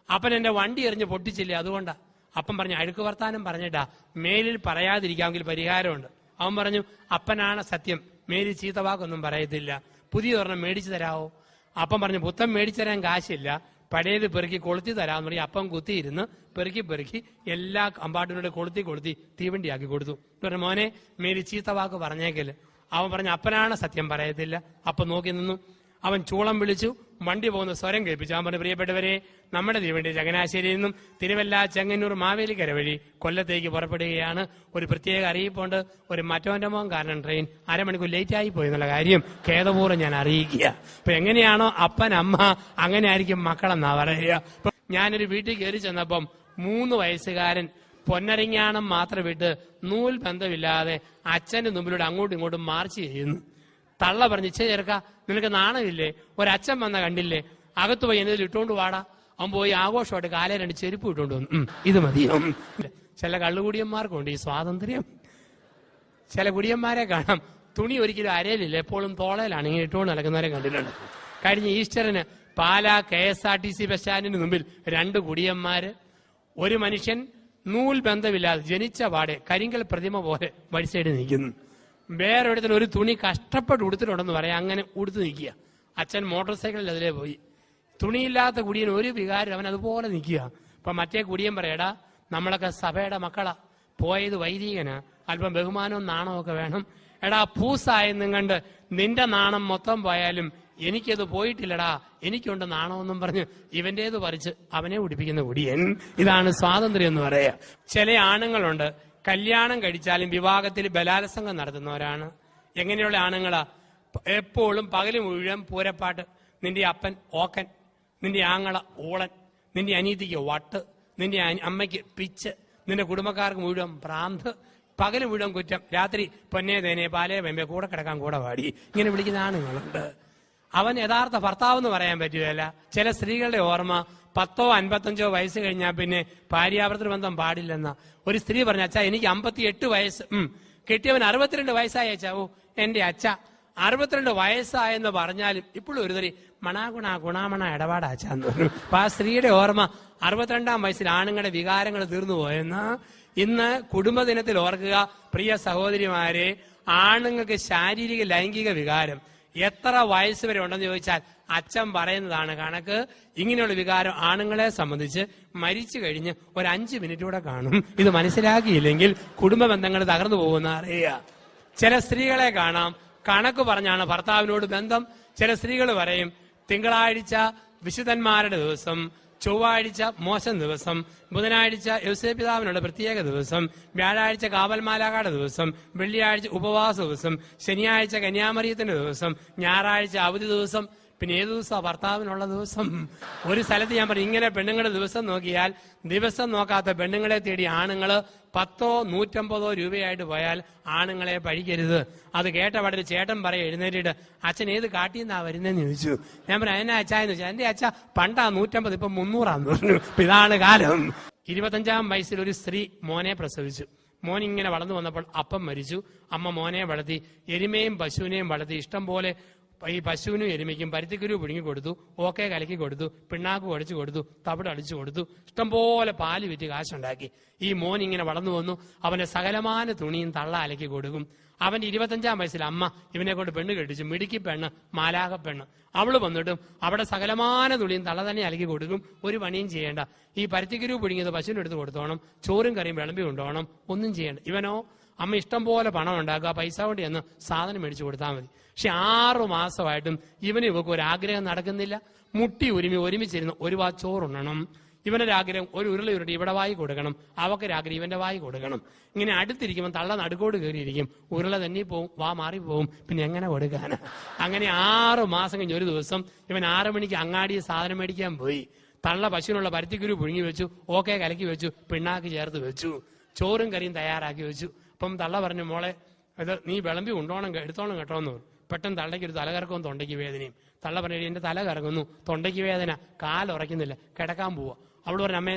അപ്പൻ എന്റെ വണ്ടി എറിഞ്ഞ് പൊട്ടിച്ചില്ലേ, അതുകൊണ്ടാ. അപ്പം പറഞ്ഞു, അഴുക്ക് വർത്താനം പറഞ്ഞിട്ടാ, മേലിൽ പറയാതിരിക്കാമെങ്കിൽ പരിഹാരമുണ്ട്. അവൻ പറഞ്ഞു, അപ്പനാണ് സത്യം, മേലിൽ ചീത്തവാക്കൊന്നും പറയത്തില്ല, പുതിയ ഒരെണ്ണം മേടിച്ചു തരാവോ? അപ്പം പറഞ്ഞു, പുത്തൻ മേടിച്ചു തരാൻ കാശില്ല, പഴയത് പെറുക്കി കൊളുത്തി തരാമെന്ന് പറഞ്ഞ് അപ്പം കുത്തിയിരുന്ന് പെറുക്കി എല്ലാ കമ്പാർട്ട്മെന്റിനെ കൊളുത്തി തീവണ്ടിയാക്കി കൊടുത്തു. പറഞ്ഞു, മോനെ മേലിൽ ചീത്തവാക്ക് പറഞ്ഞേക്കല്. അവൻ പറഞ്ഞു, അപ്പനാണ് സത്യം, പറയത്തില്ല. അപ്പം നോക്കി നിന്നു. അവൻ ചൂളം വിളിച്ചു, വണ്ടി പോകുന്ന സ്വരം കേൾപ്പിച്ചു. അവൻ പറഞ്ഞു, പ്രിയപ്പെട്ടവരെ, നമ്മുടെ തീവണ്ടി ചങ്ങനാശ്ശേരിയിൽ നിന്നും തിരുവല്ല, ചെങ്ങന്നൂർ, മാവേലിക്കര വഴി കൊല്ലത്തേക്ക് പുറപ്പെടുകയാണ്. ഒരു പ്രത്യേക അറിയിപ്പുണ്ട്. ഒരു മറ്റോന്റെ മോൻ കാരണം ട്രെയിൻ അരമണിക്കൂർ ലേറ്റ് ആയി പോയി എന്നുള്ള കാര്യം ഖേദപൂർവ്വം ഞാൻ അറിയിക്കുക. അപ്പൊ എങ്ങനെയാണോ അപ്പൻ അമ്മ, അങ്ങനെ ആയിരിക്കും മക്കളെന്നാ പറയുക. ഞാനൊരു വീട്ടിൽ കയറി ചെന്നപ്പം 3 വയസ്സുകാരൻ പൊന്നരിങ്ങാണം മാത്രം വിട്ട് നൂൽ ബന്ധമില്ലാതെ അച്ഛന്റെ മുമ്പിലൂടെ അങ്ങോട്ടും ഇങ്ങോട്ടും മാർച്ച് ചെയ്യുന്നു. തള്ള പറഞ്ഞു, ചേർക്ക, നിനക്ക് നാണമില്ലേ? ഒരച്ഛൻ വന്ന കണ്ടില്ലേ? അകത്ത് പോയി എന്തെങ്കിലും ഇട്ടുകൊണ്ട് വാടാ. അവൻ പോയി ആഘോഷമായിട്ട് കാലേ 2 ചെരുപ്പ് ഇട്ടുകൊണ്ട് വന്നു. ഇത് മതിയോ? ചില കള്ളുകുടിയന്മാർക്കുണ്ട് ഈ സ്വാതന്ത്ര്യം. ചില കുടിയന്മാരെ കാണാം, തുണി ഒരിക്കലും അരയിലില്ല, എപ്പോഴും തോളയിലാണ് ഇങ്ങനെ ഇട്ടുകൊണ്ട് നടക്കുന്നവരെ കണ്ടിട്ടുണ്ട്. കഴിഞ്ഞ ഈസ്റ്ററിന് പാലാ KSRTC ബസ് സ്റ്റാൻഡിന് മുമ്പിൽ 2 കുടിയന്മാര്, ഒരു മനുഷ്യൻ നൂൽ ബന്ധമില്ലാതെ ജനിച്ച പാടെ കരിങ്കൽ പ്രതിമ പോലെ വഴി സൈഡ് നിൽക്കുന്നു. വേറൊരിടത്തിന് ഒരു തുണി കഷ്ടപ്പെട്ട് ഉടുത്തിട്ടുണ്ടെന്ന് പറയാം, അങ്ങനെ ഉടുത്ത് നിൽക്കുക. അച്ഛൻ മോട്ടോർ സൈക്കിളിൽ അതിലേ പോയി. തുണിയില്ലാത്ത കുടിയൻ ഒരു വികാരം, അവൻ അതുപോലെ നിൽക്കുക. അപ്പൊ മറ്റേ കുടിയൻ പറയടാ, നമ്മളൊക്കെ സഭയുടെ മക്കളാ, പോയത് വൈദികനാ, അല്പം ബഹുമാനവും നാണവും ഒക്കെ വേണം. എടാ പൂസായെന്നും കണ്ട് നിന്റെ നാണം മൊത്തം പോയാലും എനിക്കത് പോയിട്ടില്ലടാ, എനിക്കുണ്ട് നാണമെന്നും പറഞ്ഞ് ഇവന്റേത് പറിച്ച് അവനെ ഉടിപ്പിക്കുന്ന കുടിയൻ. ഇതാണ് സ്വാതന്ത്ര്യം എന്ന് പറയാ. ചില ആണുങ്ങളുണ്ട്, കല്യാണം കഴിച്ചാലും വിവാഹത്തിൽ ബലാത്സംഗം നടത്തുന്നവരാണ്. എങ്ങനെയുള്ള ആണുങ്ങളാ? എപ്പോഴും പകല് മുഴുവൻ പൂരപ്പാട്ട്, നിന്റെ അപ്പൻ ഓക്കൻ, നിന്റെ ആങ്ങള ഊളൻ, നിന്റെ അനീതിക്ക് വട്ട്, നിന്റെ അമ്മയ്ക്ക് പിച്ച്, നിന്റെ കുടുംബക്കാർക്ക് മുഴുവൻ ഭ്രാന്ത്, പകല് മുഴുവൻ കുറ്റം, രാത്രി പൊന്നേ തേനെ പാലേ വെമ്പേ കൂടെ കിടക്കാൻ കൂടെ പാടി, ഇങ്ങനെ വിളിക്കുന്ന ആണുങ്ങളുണ്ട്. അവൻ യഥാർത്ഥ ഭർത്താവ് എന്ന് പറയാൻ പറ്റുകയല്ല. ചില സ്ത്രീകളുടെ ഓർമ്മ 10ഓ 55ഓ വയസ്സ് കഴിഞ്ഞാൽ പിന്നെ ഭാര്യാഭർത്തൃ ബന്ധം പാടില്ലെന്ന. ഒരു സ്ത്രീ പറഞ്ഞു, അച്ഛാ എനിക്ക് 58 വയസ്സ്, കെട്ടിയവൻ 62 വയസ്സായി അച്ഛാവോ. എന്റെ അച്ഛ 62 വയസ്സായെന്ന് പറഞ്ഞാലും ഇപ്പോഴും ഒരു തരി ഗുണാമണ ഇടപാടാച്ചാന്ന് പറഞ്ഞു. അപ്പൊ ആ സ്ത്രീയുടെ ഓർമ്മ 62-ാം വയസ്സിൽ ആണുങ്ങളുടെ വികാരങ്ങൾ തീർന്നു പോയെന്ന്. ഇന്ന് കുടുംബദിനത്തിൽ ഓർക്കുക പ്രിയ സഹോദരിമാരെ, ആണുങ്ങൾക്ക് ശാരീരിക ലൈംഗിക വികാരം എത്ര വയസ്സ് വരെ ഉണ്ടെന്ന് ചോദിച്ചാൽ അച്ഛൻ പറയുന്നതാണ് കണക്ക്. ഇങ്ങനെയുള്ള വികാരം ആണുങ്ങളെ സംബന്ധിച്ച് മരിച്ചു കഴിഞ്ഞ് ഒരു 5 മിനിറ്റ് കൂടെ കാണും. ഇത് മനസ്സിലാക്കിയില്ലെങ്കിൽ കുടുംബ ബന്ധങ്ങൾ തകർന്നു പോകുന്ന അറിയുക. ചില സ്ത്രീകളെ കാണാം, കണക്ക് പറഞ്ഞാണ് ഭർത്താവിനോട് ബന്ധം. ചില സ്ത്രീകൾ പറയും, തിങ്കളാഴ്ച വിശുദ്ധന്മാരുടെ ദിവസം, ചൊവ്വാഴ്ച മോശം ദിവസം, ബുധനാഴ്ച യോസേപ്പിതാവിനുള്ള പ്രത്യേക ദിവസം, വ്യാഴാഴ്ച കാവൽമാലാകാട് ദിവസം, വെള്ളിയാഴ്ച ഉപവാസ ദിവസം, ശനിയാഴ്ച കന്യാമറിയത്തിന്റെ ദിവസം, ഞായറാഴ്ച അവധി ദിവസം, പിന്നെ ഏത് ദിവസമാണ് ഭർത്താവിനുള്ള ദിവസം? ഒരു സ്ഥലത്ത് ഞാൻ പറയും, ഇങ്ങനെ പെണ്ണുങ്ങളുടെ ദിവസം നോക്കിയാൽ ദിവസം നോക്കാത്ത പെണ്ണുങ്ങളെ തേടി ആണുങ്ങള് 10ഓ 150ഓ രൂപയായിട്ട് പോയാൽ ആണുങ്ങളെ പഴിക്കരുത്. അത് കേട്ട പാടൊരു ചേട്ടൻ പറയും എഴുന്നേറ്റിട്ട്, അച്ഛൻ ഏത് കാട്ടിന്നാ വരുന്നതെന്ന് ചോദിച്ചു. ഞാൻ പറഞ്ഞു, എന്നാ അച്ഛാന്ന് ചോദിച്ചു. എന്റെ അച്ഛ പണ്ടാ 150, ഇപ്പൊ 300 പറഞ്ഞു. ഇതാണ് കാലം. 25-ാം വയസ്സിൽ ഒരു സ്ത്രീ മോനെ പ്രസവിച്ചു. മോൻ ഇങ്ങനെ വളർന്നു വന്നപ്പോൾ അപ്പം മരിച്ചു. അമ്മ മോനെ വളർത്തി, എരുമയും പശുവിനെയും വളർത്തി. ഇഷ്ടം പോലെ ഈ പശുവിനും എരുമയ്ക്കും പരുത്തിക്കുരു പുഴുങ്ങി കൊടുത്തു, ഓക്കെ കലക്കി കൊടുത്തു, പിണ്ണാക്ക് കുഴച്ചു കൊടുത്തു, തവിട് അടിച്ചു കൊടുത്തു, ഇഷ്ടംപോലെ പാല് വിറ്റ് കാശുണ്ടാക്കി. ഈ മോൻ ഇങ്ങനെ വളർന്നു വന്നു. അവന്റെ സകലമാന തുണിയും തള്ള അലക്കി കൊടുക്കും. അവന്റെ 25-ാം വയസ്സിൽ അമ്മ ഇവനെ കൊണ്ട് പെണ്ണ് കെട്ടിച്ചു. മിടുക്കി പെണ്ണ്, മാലാക പെണ്ണ്. അവള് വന്നിട്ടും അവിടെ സകലമാന തുണിയും തള്ള തന്നെ അലക്കി കൊടുക്കും. ഒരു പണിയും ചെയ്യേണ്ട. ഈ പരുത്തിക്കുരു പുഴുങ്ങിയത് പശുവിനെടുത്ത് കൊടുത്തോണം, ചോറും കറിയും വിളമ്പി കൊണ്ടുപോകണം, ഒന്നും ചെയ്യേണ്ട. ഇവനോ അമ്മ ഇഷ്ടം പോലെ പണം ഉണ്ടാക്കുക, പൈസ കൊണ്ട് എന്ന് സാധനം മേടിച്ചു കൊടുത്താൽ മതി. പക്ഷെ 6 മാസമായിട്ടും ഇവക്ക് ഒരാഗ്രഹം നടക്കുന്നില്ല. മുട്ടി ഒരുമിച്ചിരുന്ന് ഒരു വാ ചോറുണ്ണണം. ഇവനൊരാഗ്രഹം ഒരു ഉരുള ഉരുട്ടി ഇവിടെ വായി കൊടുക്കണം, അവക്കൊരാഗ്രഹം ഇവന്റെ വായി കൊടുക്കണം. ഇങ്ങനെ അടുത്തിരിക്കുമ്പോൾ തള്ള നടുക്കോട് കയറിയിരിക്കും, ഉരുള തന്നെ പോവും, വാ മാറിപ്പോവും, പിന്നെ എങ്ങനെ കൊടുക്കാനാ? അങ്ങനെ 6 മാസം കഴിഞ്ഞ് ഒരു ദിവസം ഇവൻ 6 മണിക്ക് അങ്ങാടി സാധനം മേടിക്കാൻ പോയി. തള്ള പശുവിനുള്ള പരുത്തിക്കുരു പുഴുങ്ങി വെച്ചു, ഓക്കെ കലക്കി വെച്ചു, പിണ്ണാക്ക് ചേർത്ത് വെച്ചു. ചോറും കറിയും തയ്യാറാക്കി വെച്ചു. അപ്പം തള്ള പറഞ്ഞു, മോളെ ഇത് നീ വിളമ്പി എടുത്തോണം കേട്ടോ എന്ന് പറഞ്ഞു. പെട്ടെന്ന് തള്ളയ്ക്ക് ഒരു തലകറക്കവും തൊണ്ടയ്ക്ക് വേദനയും. തള്ള പറഞ്ഞു, എന്റെ തല കറങ്ങുന്നു, തൊണ്ടയ്ക്ക് വേദന, കാലുറയ്ക്കുന്നില്ല, കിടക്കാൻ പോവാ. അവള് പറഞ്ഞു,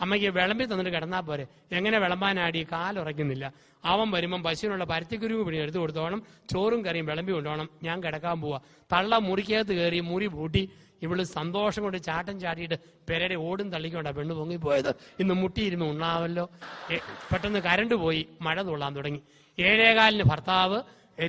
അമ്മയ്ക്ക് വിളമ്പി തന്നിട്ട് കിടന്നാൽ പോരെ. എങ്ങനെ വിളമ്പാനാടി, കാലുറയ്ക്കുന്നില്ല. അവൻ വരുമ്പം പശുവിനുള്ള പരുത്തിക്കുരുവ് പിടി എടുത്തു കൊടുത്തോണം, ചോറും കറിയും വിളമ്പി കൊണ്ടോണം, ഞാൻ കിടക്കാൻ പോവാ. തള്ള മുറിക്കകത്ത് കയറി മുറി പൂട്ടി. ഇവള് സന്തോഷം കൊണ്ട് ചാട്ടം ചാടിയിട്ട് പെരയുടെ ഓടും തള്ളിക്കൊണ്ടാ പെണ്ണ് പൊങ്ങിപ്പോയത്. ഇന്ന് മുട്ടിയിരുന്ന് ഉണ്ണാവല്ലോ. പെട്ടെന്ന് കരണ്ട് പോയി, മഴ തുള്ളാൻ തുടങ്ങി. 7:15 ഭർത്താവ്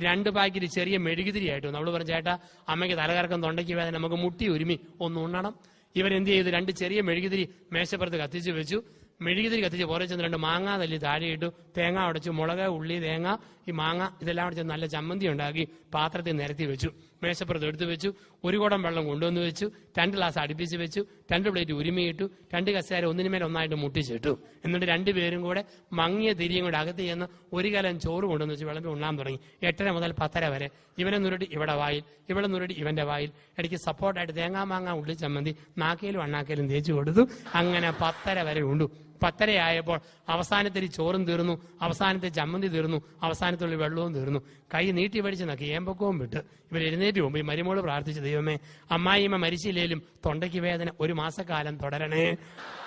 2 പാക്കറ്റ് ചെറിയ മെഴുകുതിരിയായിട്ട് വന്നു. അവള് പറഞ്ഞു, ചേട്ടാ അമ്മയ്ക്ക് തലകറക്കം, തൊണ്ടയ്ക്ക് വേദന, നമുക്ക് മുട്ടി ഒരുമി ഒന്ന് ഉണ്ണണം. ഇവരെന്ത് ചെയ്തു, 2 ചെറിയ മെഴുകുതിരി മേശപ്പുറത്ത് കത്തിച്ച് വെച്ചു. മെഴുകുതിരി കത്തിച്ച് പുറത്ത് ചെന്ന് 2 മാങ്ങ തല്ലി താഴെ ഇട്ടു. തേങ്ങ ഉടച്ചു, മുളക്, ഉള്ളി, തേങ്ങ, ഈ മാങ്ങ ഇതെല്ലാം കൂടെ നല്ല ചമ്മന്തി ഉണ്ടാക്കി പാത്രത്തിൽ നിരത്തി വെച്ചു. മേശപ്പുറത്ത് എടുത്തു വെച്ചു. 1 കുടം വെള്ളം കൊണ്ടുവന്ന് വെച്ചു. 2 ഗ്ലാസ് അടുപ്പിച്ച് വെച്ചു. 2 പ്ലേറ്റ് ഉരുമിയിട്ടു. 2 കസേര ഒന്നിനുമേൽ ഒന്നായിട്ട് മുട്ടിച്ചിട്ടു. എന്നിട്ട് 2 പേരും കൂടെ മങ്ങിയ തിരിയും കൂടെ അകത്ത് ചെന്ന് 1 കലം ചോറ് കൊണ്ടുവന്ന് വെച്ച് വിളമ്പി ഉണ്ണാൻ തുടങ്ങി. 8:30 മുതൽ 10:30 വരെ ഇവനെ നുരുട്ടി ഇവിടെ വായിൽ, ഇവിടെ നുരുട്ടി ഇവന്റെ വായിൽ, ഇടയ്ക്ക് സപ്പോർട്ടായിട്ട് തേങ്ങാ മാങ്ങ ഉള്ളി ചമ്മന്തി നാക്കേലും അണ്ണാക്കേലും തേച്ചു കൊടുത്തു. അങ്ങനെ 10:30 വരെ ഉണ്ടു. 10:30 ആയപ്പോൾ അവസാനത്തെ ചോറും തീർന്നു, അവസാനത്തെ ചമ്മന്തി തീർന്നു, അവസാനത്തുള്ള വെള്ളവും തീർന്നു. കൈ നീട്ടി പഠിച്ച് നോക്കി ഏമ്പക്കവും വിട്ട് ഇവർ എഴുന്നേറ്റ് പോകുമ്പോൾ ഈ മരുമോള് പ്രാർത്ഥിച്ചു, ദൈവമേ അമ്മായിമ്മ മരിച്ചില്ലേലും തൊണ്ടയ്ക്ക് വേദന 1 മാസക്കാലം തുടരണേ.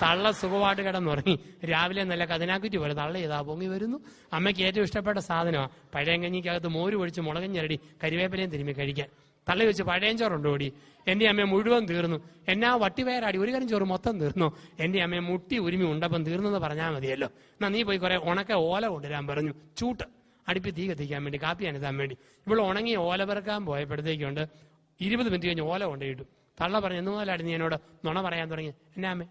തള്ള സുഖമായിട്ട് കിടന്നുറങ്ങി. രാവിലെ നല്ല കതിനാക്കുറ്റി പോലെ തള്ള ചെയ്താ പൊങ്ങി വരുന്നു. അമ്മയ്ക്ക് ഏറ്റവും ഇഷ്ടപ്പെട്ട സാധനമാണ് പഴയ കഞ്ഞിക്കകത്ത് മോര് ഒഴിച്ച് മുളകും ഞരടി കരിവേപ്പിലയും തിരുമ്മി കഴിക്കാൻ. തള്ള വെച്ച് പഴയഞ്ചോറുണ്ടോ ഓടി. എന്റെ അമ്മ മുഴുവൻ തീർന്നു. എന്നാ വട്ടിവയറാടി, 1 കരം ചോറ് മൊത്തം തീർന്നു. എന്റെ അമ്മയെ മുട്ടി ഉരുമി ഉണ്ടപ്പം തീർന്നെന്ന് പറഞ്ഞാൽ മതിയല്ലോ. എന്നാ നീ പോയി കുറെ ഉണക്ക ഓല കൊണ്ടുവരാൻ പറഞ്ഞു. ചൂട്ട് അടുപ്പി തീ കത്തിക്കാൻ വേണ്ടി, കാപ്പി അനത്താൻ വേണ്ടി. ഇവിടെ ഉണങ്ങി ഓല പെറുക്കാൻ പോയപ്പോഴത്തേക്കുണ്ട് 20 മിനിറ്റ് കഴിഞ്ഞ് ഓല കൊണ്ടുപോയിട്ടു. തള്ള പറഞ്ഞു, എന്ന് മുതലാടി നീ എന്നോട് നുണ പറയാൻ തുടങ്ങി. എന്നാ അമ്മേ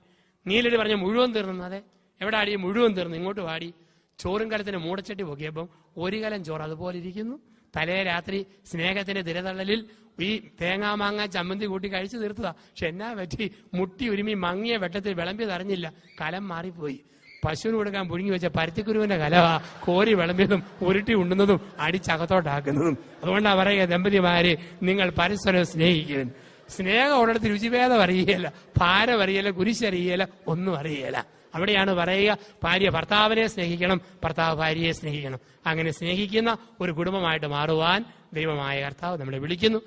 നീലടി പറഞ്ഞ മുഴുവൻ തീർന്നു. അതെ, എവിടെ ആടി മുഴുവൻ തീർന്നു, ഇങ്ങോട്ട് വാടി. ചോറും കലത്തിന് മൂടച്ചട്ടി പൊക്കിയപ്പം 1 കലം ചോറ് അതുപോലെ ഇരിക്കുന്നു. തലേ രാത്രി സ്നേഹത്തിന്റെ തിരതള്ളലിൽ ഈ തേങ്ങാമാങ്ങ ചമ്മന്തി കൂട്ടി കഴിച്ചു തീർത്തതാ. പക്ഷെ എന്നാ പറ്റി, മുട്ടി ഉരുമി മങ്ങിയ വെട്ടത്തിൽ വിളമ്പിയത് അറിഞ്ഞില്ല, കലം മാറിപ്പോയി. പശുവിന് കൊടുക്കാൻ പുഴുങ്ങി വെച്ച പരുത്തിക്കുരുവിന്റെ കലവാ കോരി വിളമ്പിയതും ഉരുട്ടി ഉണ്ണുന്നതും അടിച്ചകത്തോട്ടാക്കുന്നതും. അതുകൊണ്ടാണ് പറയുക, ദമ്പതിമാരെ നിങ്ങൾ പരസ്പരം സ്നേഹിക്കുവാൻ. സ്നേഹം ഉള്ളിടത്ത് രുചിഭേദം അറിയുകയില്ല, ഭാരം അറിയല, കുരിശറിയല, ഒന്നും അറിയല. അവിടെയാണ് പറയുക, ഭാര്യ ഭർത്താവിനെ സ്നേഹിക്കണം, ഭർത്താവ് ഭാര്യയെ സ്നേഹിക്കണം. അങ്ങനെ സ്നേഹിക്കുന്ന ഒരു കുടുംബമായിട്ട് മാറുവാൻ ദൈവമായ കർത്താവ് നമ്മളെ വിളിക്കുന്നു.